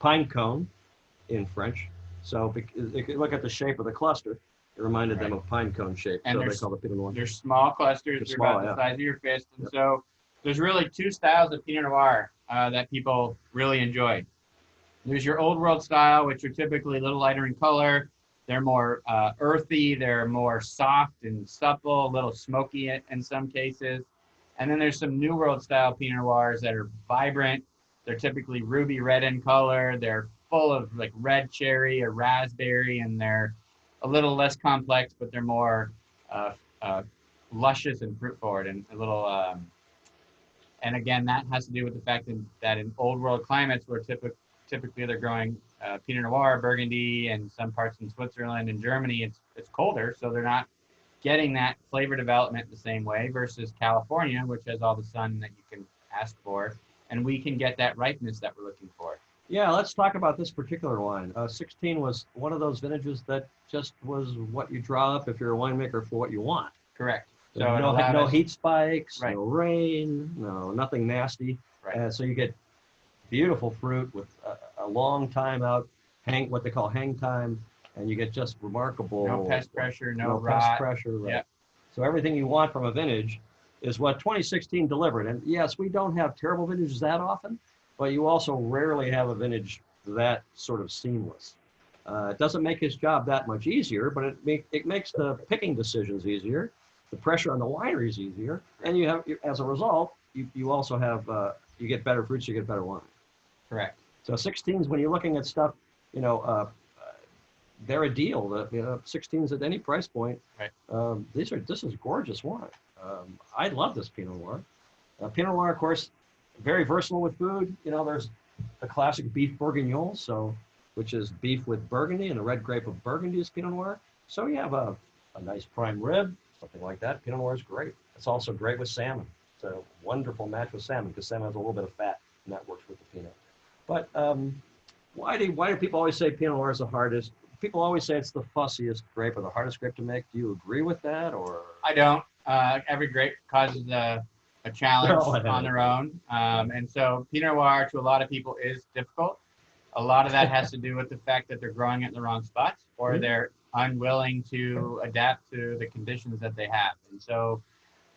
S2: pine cone in French. So if you look at the shape of the cluster, it reminded them of pine cone shape.
S4: And
S2: so they call it Pinot Noir.
S4: They're small clusters. They're about the size of your fist. And so there's really two styles of Pinot Noir that people really enjoy. There's your old world style, which are typically a little lighter in color. They're more earthy. They're more soft and supple, a little smoky in some cases. And then there's some new world style Pinot Noirs that are vibrant. They're typically ruby red in color. They're full of like red cherry or raspberry, and they're a little less complex, but they're more luscious and fruit forward and a little. And again, that has to do with the fact that in old world climates, where typically they're growing Pinot Noir, Burgundy, and some parts in Switzerland and Germany, it's colder, so they're not getting that flavor development the same way versus California, which has all the sun that you can ask for, and we can get that ripeness that we're looking for.
S2: Yeah, let's talk about this particular wine. 16 was one of those vintages that just was what you draw up if you're a winemaker for what you want.
S4: Correct.
S2: So no heat spikes,
S4: right.
S2: No rain, nothing nasty.
S4: Right.
S2: So you get beautiful fruit with a long time out, what they call hang time, and you get just remarkable.
S4: No pest pressure, no rot.
S2: Pest pressure. Right.
S4: Yep.
S2: So everything you want from a vintage is what 2016 delivered. And yes, we don't have terrible vintages that often, but you also rarely have a vintage that sort of seamless. It doesn't make his job that much easier, but it makes the picking decisions easier. The pressure on the winery is easier, and you have, as a result, you also have you get better fruits, you get better wine.
S4: Correct.
S2: So 16s, when you're looking at stuff, they're a deal. 16s at any price point.
S4: Right.
S2: This is gorgeous wine. I love this Pinot Noir. Pinot Noir, of course, very versatile with food. There's the classic beef bourguignon, which is beef with Burgundy, and the red grape of Burgundy is Pinot Noir. So you have a nice prime rib, something like that. Pinot Noir is great. It's also great with salmon. It's a wonderful match with salmon because salmon has a little bit of fat, and that works with the Pinot. But why do people always say Pinot Noir is the hardest? People always say it's the fussiest grape or the hardest grape to make. Do you agree with that, or?
S4: I don't. Every grape causes a challenge on their own. And so Pinot Noir to a lot of people is difficult. A lot of that has to do with the fact that they're growing it in the wrong spots, or they're unwilling to adapt to the conditions that they have. And so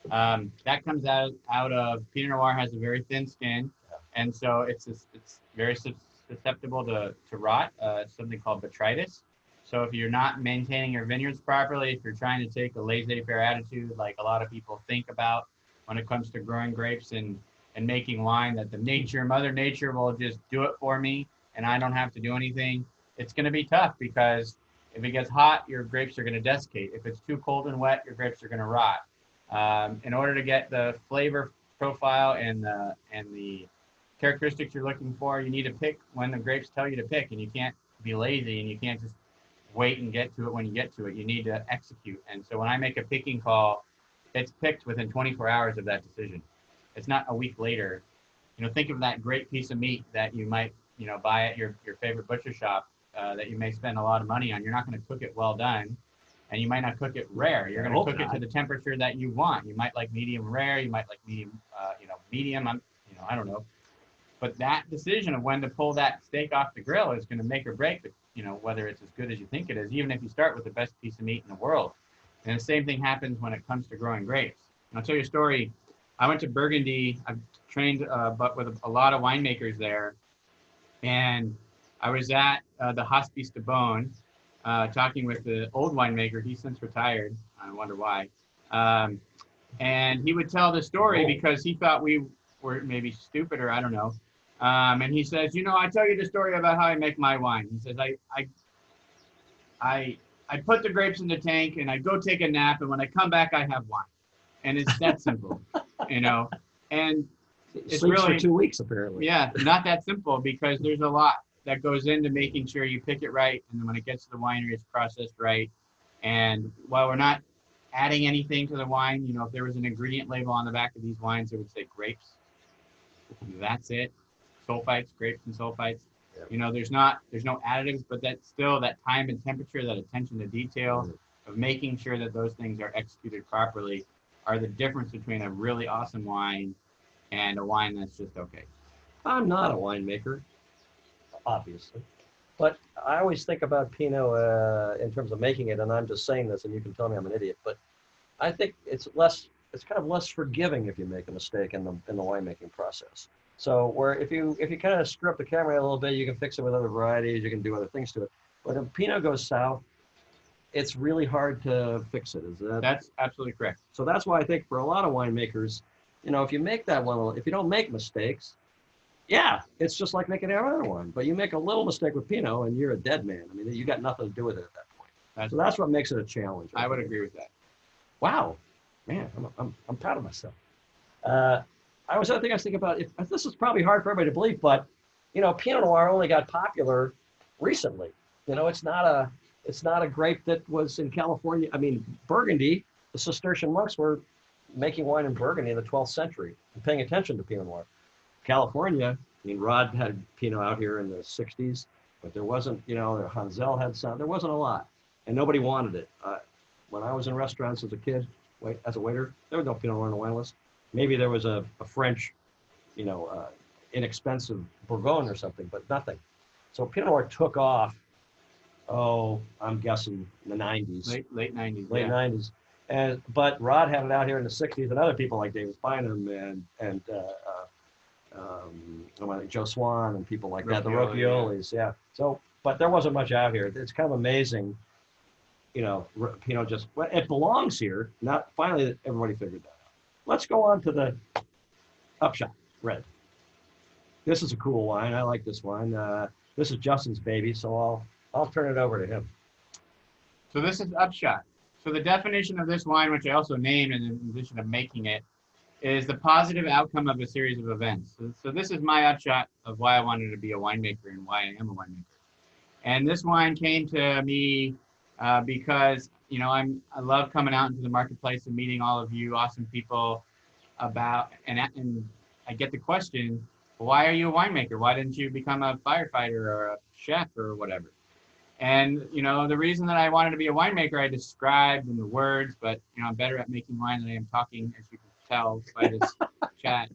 S4: that comes out of Pinot Noir has a very thin skin, and so it's very susceptible to rot. It's something called botrytis. So if you're not maintaining your vineyards properly, if you're trying to take a laissez-faire attitude like a lot of people think about when it comes to growing grapes and making wine, that Mother Nature will just do it for me and I don't have to do anything, it's going to be tough, because if it gets hot, your grapes are going to desiccate. If it's too cold and wet, your grapes are going to rot. In order to get the flavor profile and the characteristics you're looking for, you need to pick when the grapes tell you to pick, and you can't be lazy and you can't just wait and get to it when you get to it. You need to execute. And so when I make a picking call, it's picked within 24 hours of that decision. It's not a week later. Think of that great piece of meat that you might, buy at your favorite butcher shop that you may spend a lot of money on. You're not going to cook it well done, and you might not cook it rare. You're going to cook it to the temperature that you want. You might like medium rare. You might like medium, medium. I don't know. But that decision of when to pull that steak off the grill is going to make or break, whether it's as good as you think it is, even if you start with the best piece of meat in the world. And the same thing happens when it comes to growing grapes. And I'll tell you a story. I went to Burgundy. I've trained but with a lot of winemakers there. And I was at the Hospice de Beaune talking with the old winemaker. He's since retired. I wonder why. And he would tell the story because he thought we were maybe stupid or I don't know. And he says, I tell you the story about how I make my wine. He says, I put the grapes in the tank and I go take a nap. And when I come back, I have wine. And it's that simple, and it's
S2: Sleeps
S4: really
S2: for 2 weeks, apparently.
S4: Yeah, not that simple because there's a lot that goes into making sure you pick it right. And then when it gets to the winery, it's processed right. And while we're not adding anything to the wine, if there was an ingredient label on the back of these wines, it would say grapes. That's it. Sulfites, grapes and sulfites.
S2: Yep.
S4: There's no additives, but that's still that time and temperature, that attention to detail of making sure that those things are executed properly are the difference between a really awesome wine and a wine that's just okay.
S2: I'm not a winemaker, obviously, but I always think about Pinot in terms of making it, and I'm just saying this, and you can tell me I'm an idiot, but I think it's kind of less forgiving if you make a mistake in the winemaking process. So where if you kind of screw up the camera a little bit, you can fix it with other varieties, you can do other things to it. But if Pinot goes south, it's really hard to fix it.
S4: That's absolutely correct.
S2: So that's why I think for a lot of winemakers, if you make that one, if you don't make mistakes, yeah, it's just like making every other wine. But you make a little mistake with Pinot and you're a dead man. I mean, you got nothing to do with it at that point. That's what makes it a challenge.
S4: I would agree with that.
S2: Wow, man, I'm proud of myself. I was thinking about if this is probably hard for everybody to believe, but Pinot Noir only got popular recently. It's not a grape that was in California. I mean, Burgundy, the Cistercian monks were making wine in Burgundy in the 12th century and paying attention to Pinot Noir. California, I mean, Rod had Pinot out here in the 60s, but there wasn't, Hansel had some, there wasn't a lot, and nobody wanted it. When I was in restaurants as a kid, as a waiter, there was no Pinot Noir on the wine list. Maybe there was a French, inexpensive Bourgogne or something, but nothing. So Pinot Noir took off, I'm guessing in the 90s.
S4: Late 90s.
S2: Late 90s. But Rod had it out here in the 60s, and other people like David Bynum and Joe Swan and people like that, the Rocchiolis, yeah. So, but there wasn't much out here. It's kind of amazing, Pinot just, it belongs here. Not finally, everybody figured that out. Let's go on to the Upshot Red. This is a cool wine. I like this wine. This is Justin's baby, so I'll turn it over to him.
S4: So this is Upshot. So the definition of this wine, which I also named in addition to making it, is the positive outcome of a series of events. So this is my upshot of why I wanted to be a winemaker and why I am a winemaker. And this wine came to me because, I love coming out into the marketplace and meeting all of you awesome people about, and I get the question, why are you a winemaker? Why didn't you become a firefighter or a chef or whatever? And, the reason that I wanted to be a winemaker, I described in the words, but, I'm better at making wine than I am talking, as you can tell by this chat.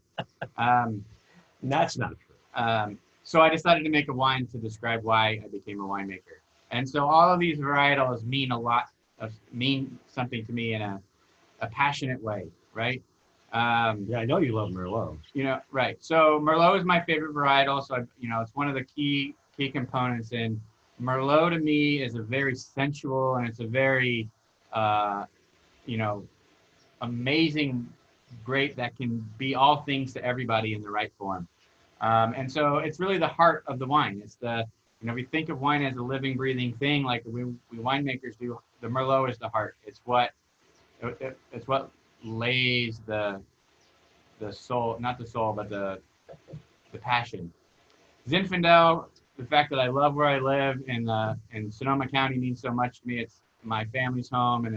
S2: That's not true.
S4: So I decided to make a wine to describe why I became a winemaker. And so all of these varietals mean something to me in a passionate way, right?
S2: Yeah, I know you love Merlot.
S4: Right. So Merlot is my favorite varietal. So, it's one of the key components in Merlot. To me is a very sensual, and it's a very, amazing grape that can be all things to everybody in the right form. And so it's really the heart of the wine. It's we think of wine as a living, breathing thing, like we winemakers do. The Merlot is the heart. It's what lays the soul, not the soul, but the passion. Zinfandel, the fact that I love where I live in Sonoma County means so much to me. It's my family's home, and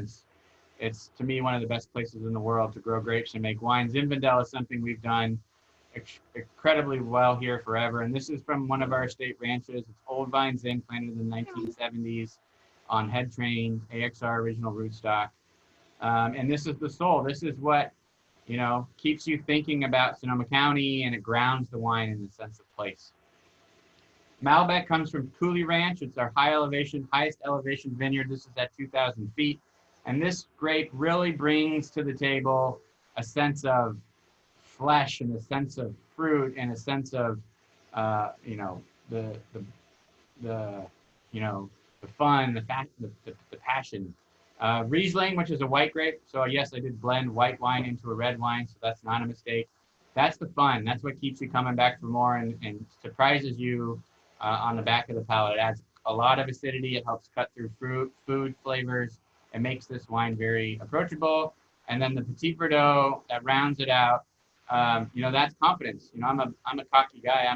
S4: it's to me one of the best places in the world to grow grapes and make wine. Zinfandel is something we've done incredibly well here forever, and this is from one of our estate ranches. It's old vine Zin, planted in the 1970s on head train, AXR original rootstock. And this is the soul. This is what you know, keeps you thinking about Sonoma County, and it grounds the wine in the sense of place. Malbec comes from Cooley Ranch. It's our highest elevation vineyard. This is at 2,000 feet. And this grape really brings to the table a sense of flesh and a sense of fruit and a sense of, you know, the you know, the fun, the passion. Riesling, which is a white grape. So yes, I did blend white wine into a red wine, so that's not a mistake. That's the fun. That's what keeps you coming back for more and surprises you on the back of the palate. It adds a lot of acidity. It helps cut through food flavors. It makes this wine very approachable. And then the Petit Verdot that rounds it out. You know, that's confidence. You know, I'm a cocky guy.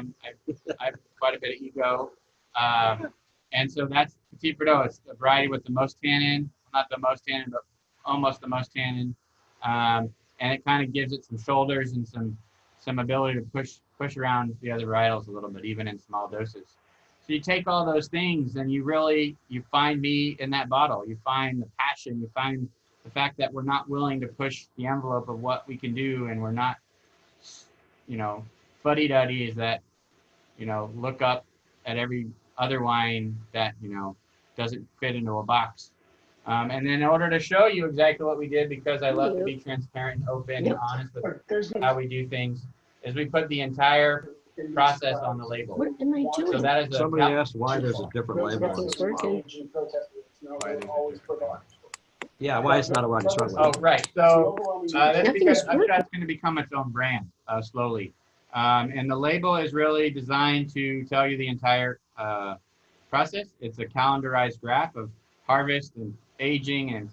S4: I have quite a bit of ego. And so that's Petit Verdot. It's the variety with the most tannin, not the most tannin, but almost the most tannin. And it kind of gives it some shoulders and some ability to push around the other varietals a little bit, even in small doses. So you take all those things and you find me in that bottle. You find the passion, you find the fact that we're not willing to push the envelope of what we can do, and we're not, you know, fuddy-duddies that, you know, look up at every other wine that, you know, doesn't fit into a box. And then in order to show you exactly what we did, because I love to be transparent and open and honest with how we do things, is we put the entire process on the label.
S5: What am I doing?
S4: So that is
S2: Somebody asked why there's a different label on
S5: Nothing's
S2: this
S5: working.
S2: bottle. Yeah, why it's not a Rodney Strong
S4: Oh,
S2: label.
S4: right. So that's
S5: Nothing's
S4: because
S5: working.
S4: Upshot's going to become its own brand slowly. And the label is really designed to tell you the entire process. It's a calendarized graph of harvest and aging and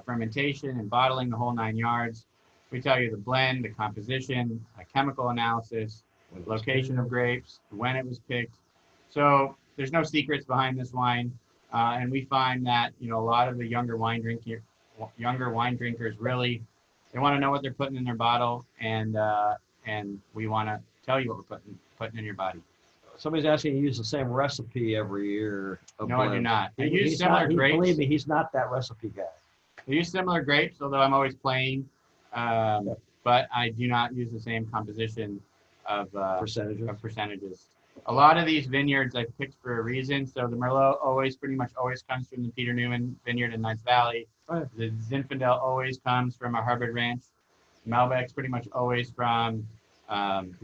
S4: fermentation and bottling, the whole 9 yards. We tell you the blend, the composition, a chemical analysis, location of grapes, when it was picked. So there's no secrets behind this wine. And we find that, you know, a lot of the younger wine drinkers really, they want to know what they're putting in their bottle, and we want to tell you what we're putting in your body.
S2: Somebody's asking you to use the same recipe every year.
S4: No, I do not. I use
S2: He's
S4: similar
S2: not,
S4: grapes.
S2: believe me, he's not that recipe guy.
S4: I use similar grapes, although I'm always playing, but I do not use the same composition of percentages. A lot of these vineyards I've picked for a reason. So the Merlot pretty much always comes from the Peter Newman vineyard in Knights Valley.
S2: Right.
S4: The Zinfandel always comes from a Harvard Ranch. Malbec's pretty much always from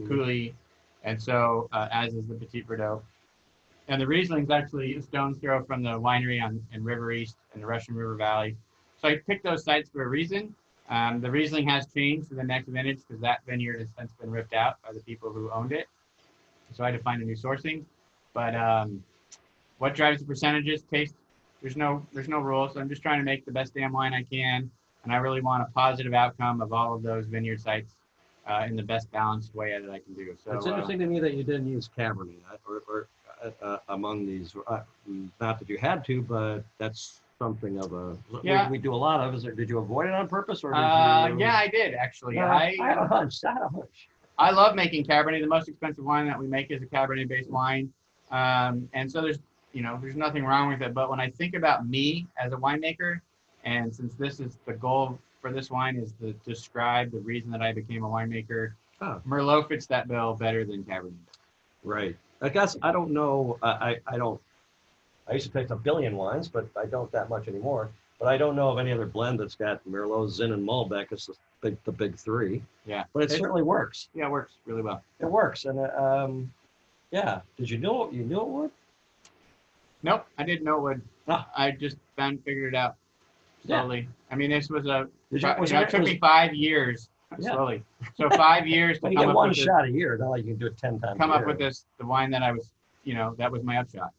S4: Cooley, and so as is the Petit Verdot. And the Riesling's actually a stone's throw from the winery in River East in the Russian River Valley. So I picked those sites for a reason. The Riesling has changed for the next vintage because that vineyard has since been ripped out by the people who owned it. So I had to find a new sourcing. But what drives the percentages? Taste. There's no rules. So I'm just trying to make the best damn wine I can, and I really want a positive outcome of all of those vineyard sites in the best balanced way that I can do. So
S2: It's interesting to me that you didn't use Cabernet or among these. Not that you had to, but that's something of a.
S4: Yeah.
S2: We do a lot of. Did you avoid it on purpose, or did you?
S4: Yeah, I did actually.
S2: Yeah, I had a hunch.
S4: I love making Cabernet. The most expensive wine that we make is a Cabernet-based wine, and so there's nothing wrong with it. But when I think about me as a winemaker, and since this is the goal for this wine is to describe the reason that I became a winemaker, Merlot fits that bill better than Cabernet.
S2: Right. I guess I don't know. I don't. I used to taste a billion wines, but I don't that much anymore. But I don't know of any other blend that's got Merlot, Zin, and Malbec. It's the big three.
S4: Yeah.
S2: But it certainly works.
S4: Yeah, it works really well.
S2: It works, and yeah. Did you know it would?
S4: Nope, I didn't know it would.
S2: Ah.
S4: I just figured it out slowly. Yeah. I mean, this was it took me 5 years slowly. So 5 years to
S2: you
S4: come
S2: get
S4: up
S2: one
S4: with
S2: shot a year. Not like you can do it 10 times.
S4: Come up with the wine that I was, that was my Upshot.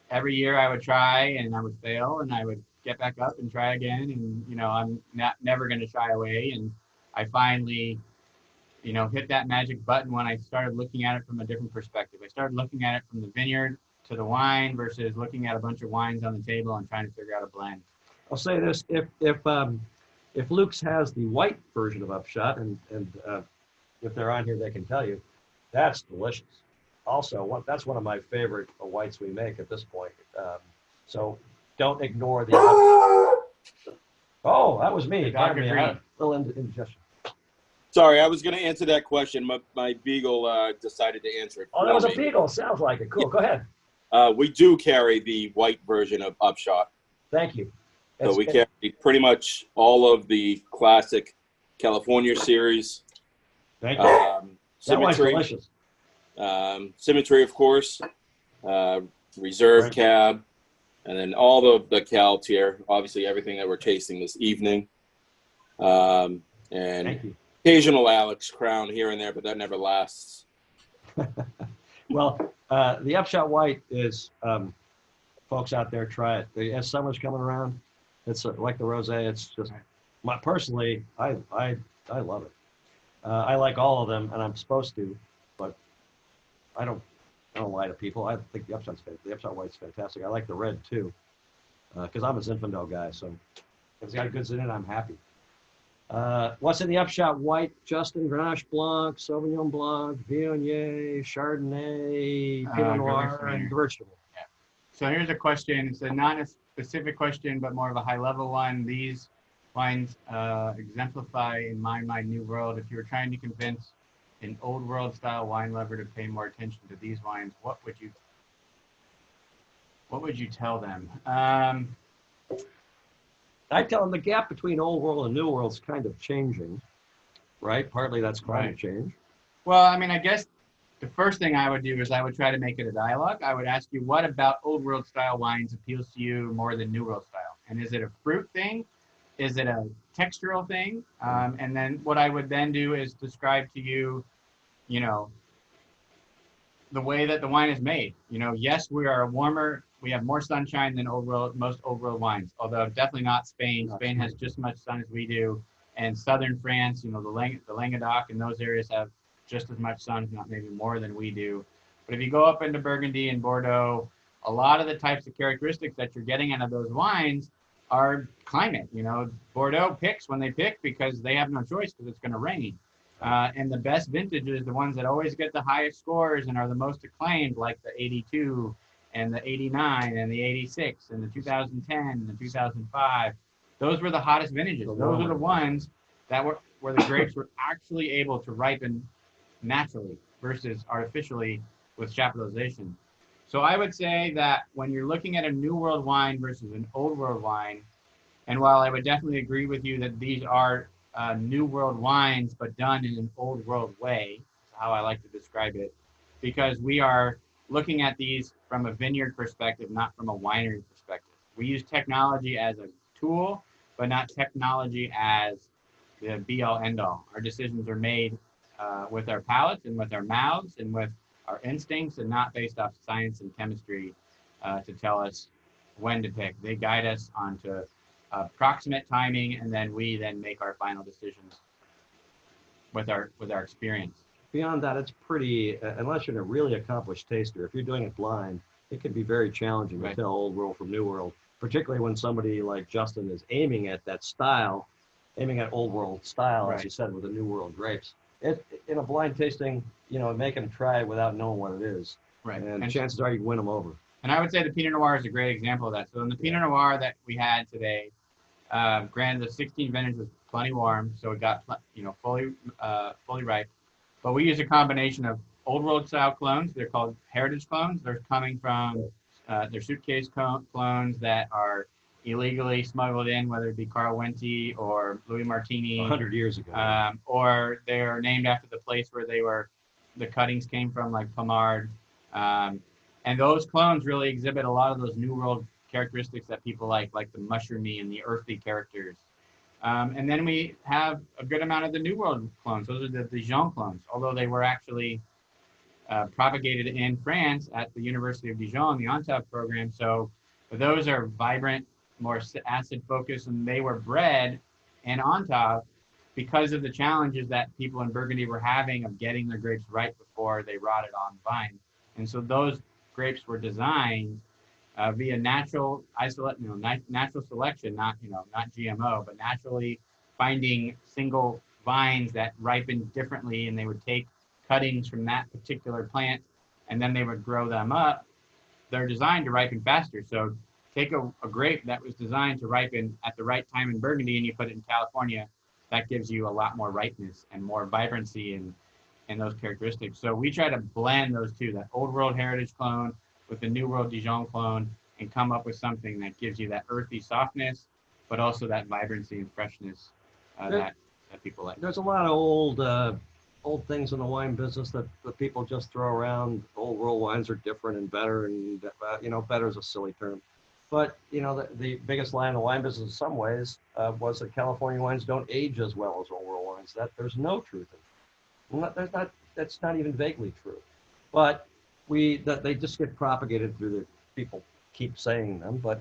S4: Every year I would try and I would fail and I would get back up and try again. And, I'm never going to shy away. And I finally, hit that magic button when I started looking at it from a different perspective. I started looking at it from the vineyard to the wine versus looking at a bunch of wines on the table and trying to figure out a blend.
S2: I'll say this: if Luke's has the white version of Upshot, and if they're on here, they can tell you that's delicious. Also, that's one of my favorite whites we make at this point. So don't ignore the. Oh, that was me.
S4: The dog
S2: Pardon me. I had
S4: agreed.
S2: a little indigestion.
S6: Sorry, I was going to answer that question. My beagle decided to answer it.
S2: Oh, that was a
S6: me.
S2: beagle. Sounds like it. Cool. Go ahead.
S6: We do carry the white version of Upshot.
S2: Thank you.
S6: So we carry pretty much all of the classic California series.
S2: Thank you. That one's
S6: Symmetry,
S2: delicious.
S6: Symmetry, of course. Reserve
S2: Right.
S6: Cab, and then all the Cal tier. Obviously, everything that we're tasting this evening. And
S2: Thank you.
S6: occasional Alex Crown here and there, but that never lasts.
S2: Well, the Upshot White is, folks out there, try it. As summer's coming around, it's like the rosé. It's just, personally, I love it. I like all of them, and I'm supposed to, but I don't lie to people. I think the Upshot White's fantastic. I like the red too, because I'm a Zinfandel guy. So if it's got goods in it, I'm happy. What's in the Upshot White? Justin, Grenache Blanc, Sauvignon Blanc, Viognier, Chardonnay, Pinot Noir, and Gewürztraminer.
S4: Yeah. So here's a question. It's not a specific question, but more of a high-level one. These wines exemplify, in my mind, New World. If you were trying to convince an Old World style wine lover to pay more attention to these wines, what would you tell them?
S2: I tell them the gap between Old World and New World is kind of changing, right? Partly that's climate change.
S4: Well, I mean, I guess the first thing I would do is I would try to make it a dialogue. I would ask you, what about Old World style wines appeals to you more than New World style? And is it a fruit thing? Is it a textural thing? And then what I would then do is describe to you, the way that the wine is made. Yes, we have more sunshine than most Old World wines, although definitely not Spain. Spain has just as much sun as we do. And southern France, the Languedoc and those areas have just as much sun, if not maybe more than we do. But if you go up into Burgundy and Bordeaux, a lot of the types of characteristics that you're getting out of those wines are climate. Bordeaux picks when they pick because they have no choice because it's going to rain. And the best vintages, the ones that always get the highest scores and are the most acclaimed, like the 82 and the 89 and the 86 and the 2010 and the 2005, those were the hottest vintages. Those are the ones that where the grapes were actually able to ripen naturally versus artificially with chaptalization. So I would say that when you're looking at a New World wine versus an Old World wine, and while I would definitely agree with you that these are New World wines, but done in an Old World way, is how I like to describe it, because we are looking at these from a vineyard perspective, not from a winery perspective. We use technology as a tool, but not technology as the be-all, end-all. Our decisions are made with our palates and with our mouths and with our instincts, and not based off science and chemistry to tell us when to pick. They guide us onto approximate timing, and then we make our final decisions with our experience.
S2: Beyond that, it's pretty, unless you're a really accomplished taster, if you're doing it blind, it can be very challenging to tell Old World from New World, particularly when somebody like Justin is aiming at that style, aiming at Old World style, as you said, with the New World grapes. In a blind tasting, make them try it without knowing what it is.
S4: Right.
S2: And chances are you win them over.
S4: And I would say the Pinot Noir is a great example of that. So in the Pinot Noir that we had today, granted the 16 vintage was plenty warm, so it got fully ripe. But we use a combination of Old World style clones. They're called heritage clones. They're coming from they're suitcase clones that are illegally smuggled in, whether it be Carl Wente or Louis Martini,
S2: 100 years ago,
S4: or they're named after the place where the cuttings came from, like Pomard. And those clones really exhibit a lot of those New World characteristics that people like the mushroomy and the earthy characters. And then we have a good amount of the New World clones. Those are the Dijon clones, although they were actually propagated in France at the University of Dijon, the ONTAV program. So those are vibrant, more acid focused, and they were bred in ONTAV because of the challenges that people in Burgundy were having of getting their grapes right before they rotted on the vine. And so those grapes were designed via natural natural selection, not GMO, but naturally finding single vines that ripened differently, and they would take cuttings from that particular plant, and then they would grow them up. They're designed to ripen faster. So take a grape that was designed to ripen at the right time in Burgundy and you put it in California, that gives you a lot more ripeness and more vibrancy and those characteristics. So we try to blend those two, that old world heritage clone with the new world Dijon clone, and come up with something that gives you that earthy softness, but also that vibrancy and freshness that people like.
S2: There's a lot of old things in the wine business that people just throw around. Old world wines are different and better, and better is a silly term. But the biggest lie in the wine business in some ways was that California wines don't age as well as old world wines. That there's no truth in it. That's not even vaguely true. But they just get propagated through the people keep saying them. But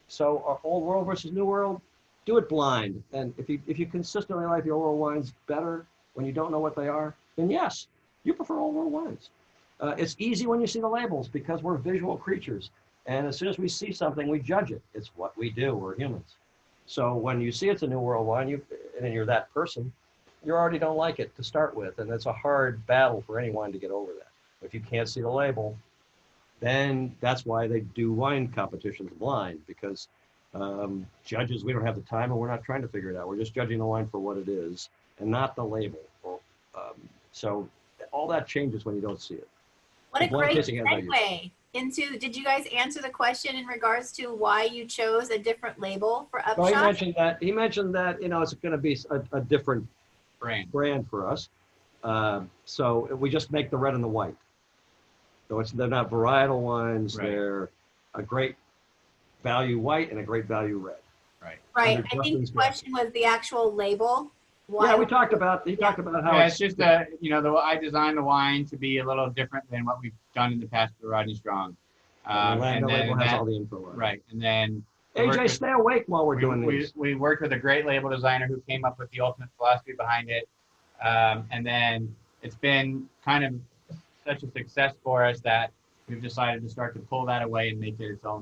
S2: so old world versus new world, do it blind. And if you consistently like the old world wines better when you don't know what they are, then yes, you prefer old world wines. It's easy when you see the labels because we're visual creatures. And as soon as we see something, we judge it. It's what we do. We're humans. So when you see it's a new world wine, and you're that person, you already don't like it to start with. And it's a hard battle for any wine to get over that. If you can't see the label, then that's why they do wine competitions blind, because judges, we don't have the time and we're not trying to figure it out. We're just judging the wine for what it is and not the label. So all that changes when you don't see it.
S7: What a great segue into, did you guys answer the question in regards to why you chose a different label for Upshot?
S2: Well, he mentioned that, it's going to be a different brand for us. So we just make the red and the white. So they're not varietal wines. Right. They're a great value white and a great value red.
S7: Right. Right. I think the question was the actual label.
S2: Why? Yeah, we talked about how
S4: it's just I designed the wine to be a little different than what we've done in the past for Rodney Strong.
S2: And the label has all the info on it.
S4: Right. And then
S2: AJ, stay awake while we're doing this.
S4: We worked with a great label designer who came up with the ultimate philosophy behind it. And then it's been kind of such a success for us that we've decided to start to pull that away and make it its own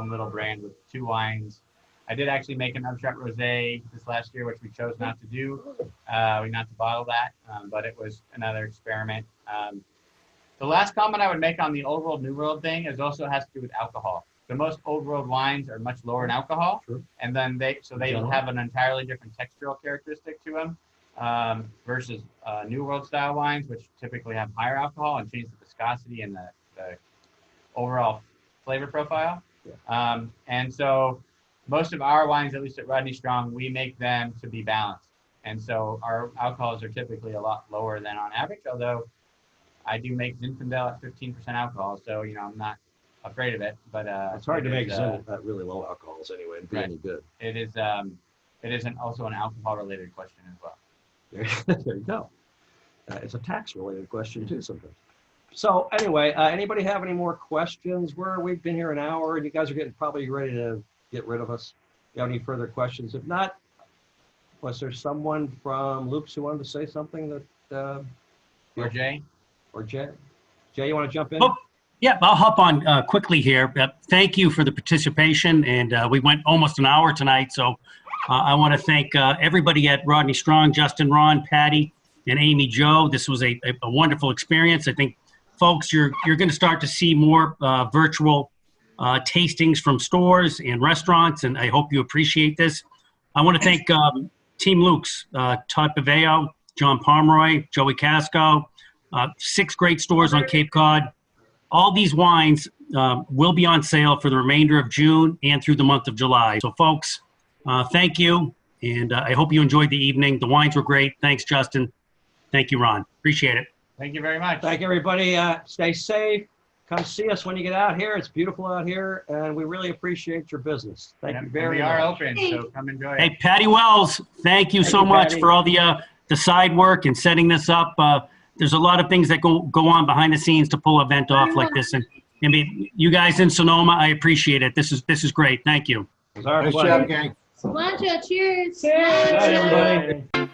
S4: little brand with 2 wines. I did actually make an Upshot Rosé this last year, which we chose not to do. Not to bottle that, but it was another experiment. The last comment I would make on the old world, new world thing is also has to do with alcohol. The most old world wines are much lower in alcohol, True. And then they have an entirely different textural characteristic to them versus new world style wines, which typically have higher alcohol and change the viscosity and the overall flavor profile. Yeah. And so most of our wines, at least at Rodney Strong, we make them to be balanced. And so our alcohols are typically a lot lower than on average, although I do make Zinfandel at 15% alcohol. So, I'm not afraid of it, but
S2: it's hard to make Zin at really low alcohols anyway and be any good.
S4: It is also an alcohol related question as well.
S2: There you go. It's a tax related question too sometimes. So anyway, anybody have any more questions? We've been here an hour and you guys are getting probably ready to get rid of us. You have any further questions? If not, was there someone from Loops who wanted to say something that
S4: or Jay?
S2: Or Jay? Jay, you want to jump in?
S8: Oh, yeah, I'll hop on quickly here. Thank you for the participation, and we went almost an hour tonight, so I want to thank everybody at Rodney Strong, Justin, Ron, Patty, and Amy Jo. This was a wonderful experience. I think, folks, you're going to start to see more virtual tastings from stores and restaurants, and I hope you appreciate this. I want to thank Team Luke's, Todd Paveo, John Pomeroy, Joey Casco, 6 great stores on Cape Cod. All these wines will be on sale for the remainder of June and through the month of July. So, folks, thank you, and I hope you enjoyed the evening. The wines were great. Thanks, Justin. Thank you, Ron. Appreciate it.
S4: Thank you very much.
S2: Thank you, everybody. Stay safe. Come see us when you get out here. It's beautiful out here, and we really appreciate your business. Thank you very much.
S4: We are open, so come enjoy it.
S8: Hey, Patty Wells, thank you so much for all the side work and setting this up. There's a lot of things that go on behind the scenes to pull an event off like this, and I mean, you guys in Sonoma, I appreciate it. This is great. Thank you.
S2: Nice job,
S5: gang. Cheers.
S2: Cheers. Bye, everybody.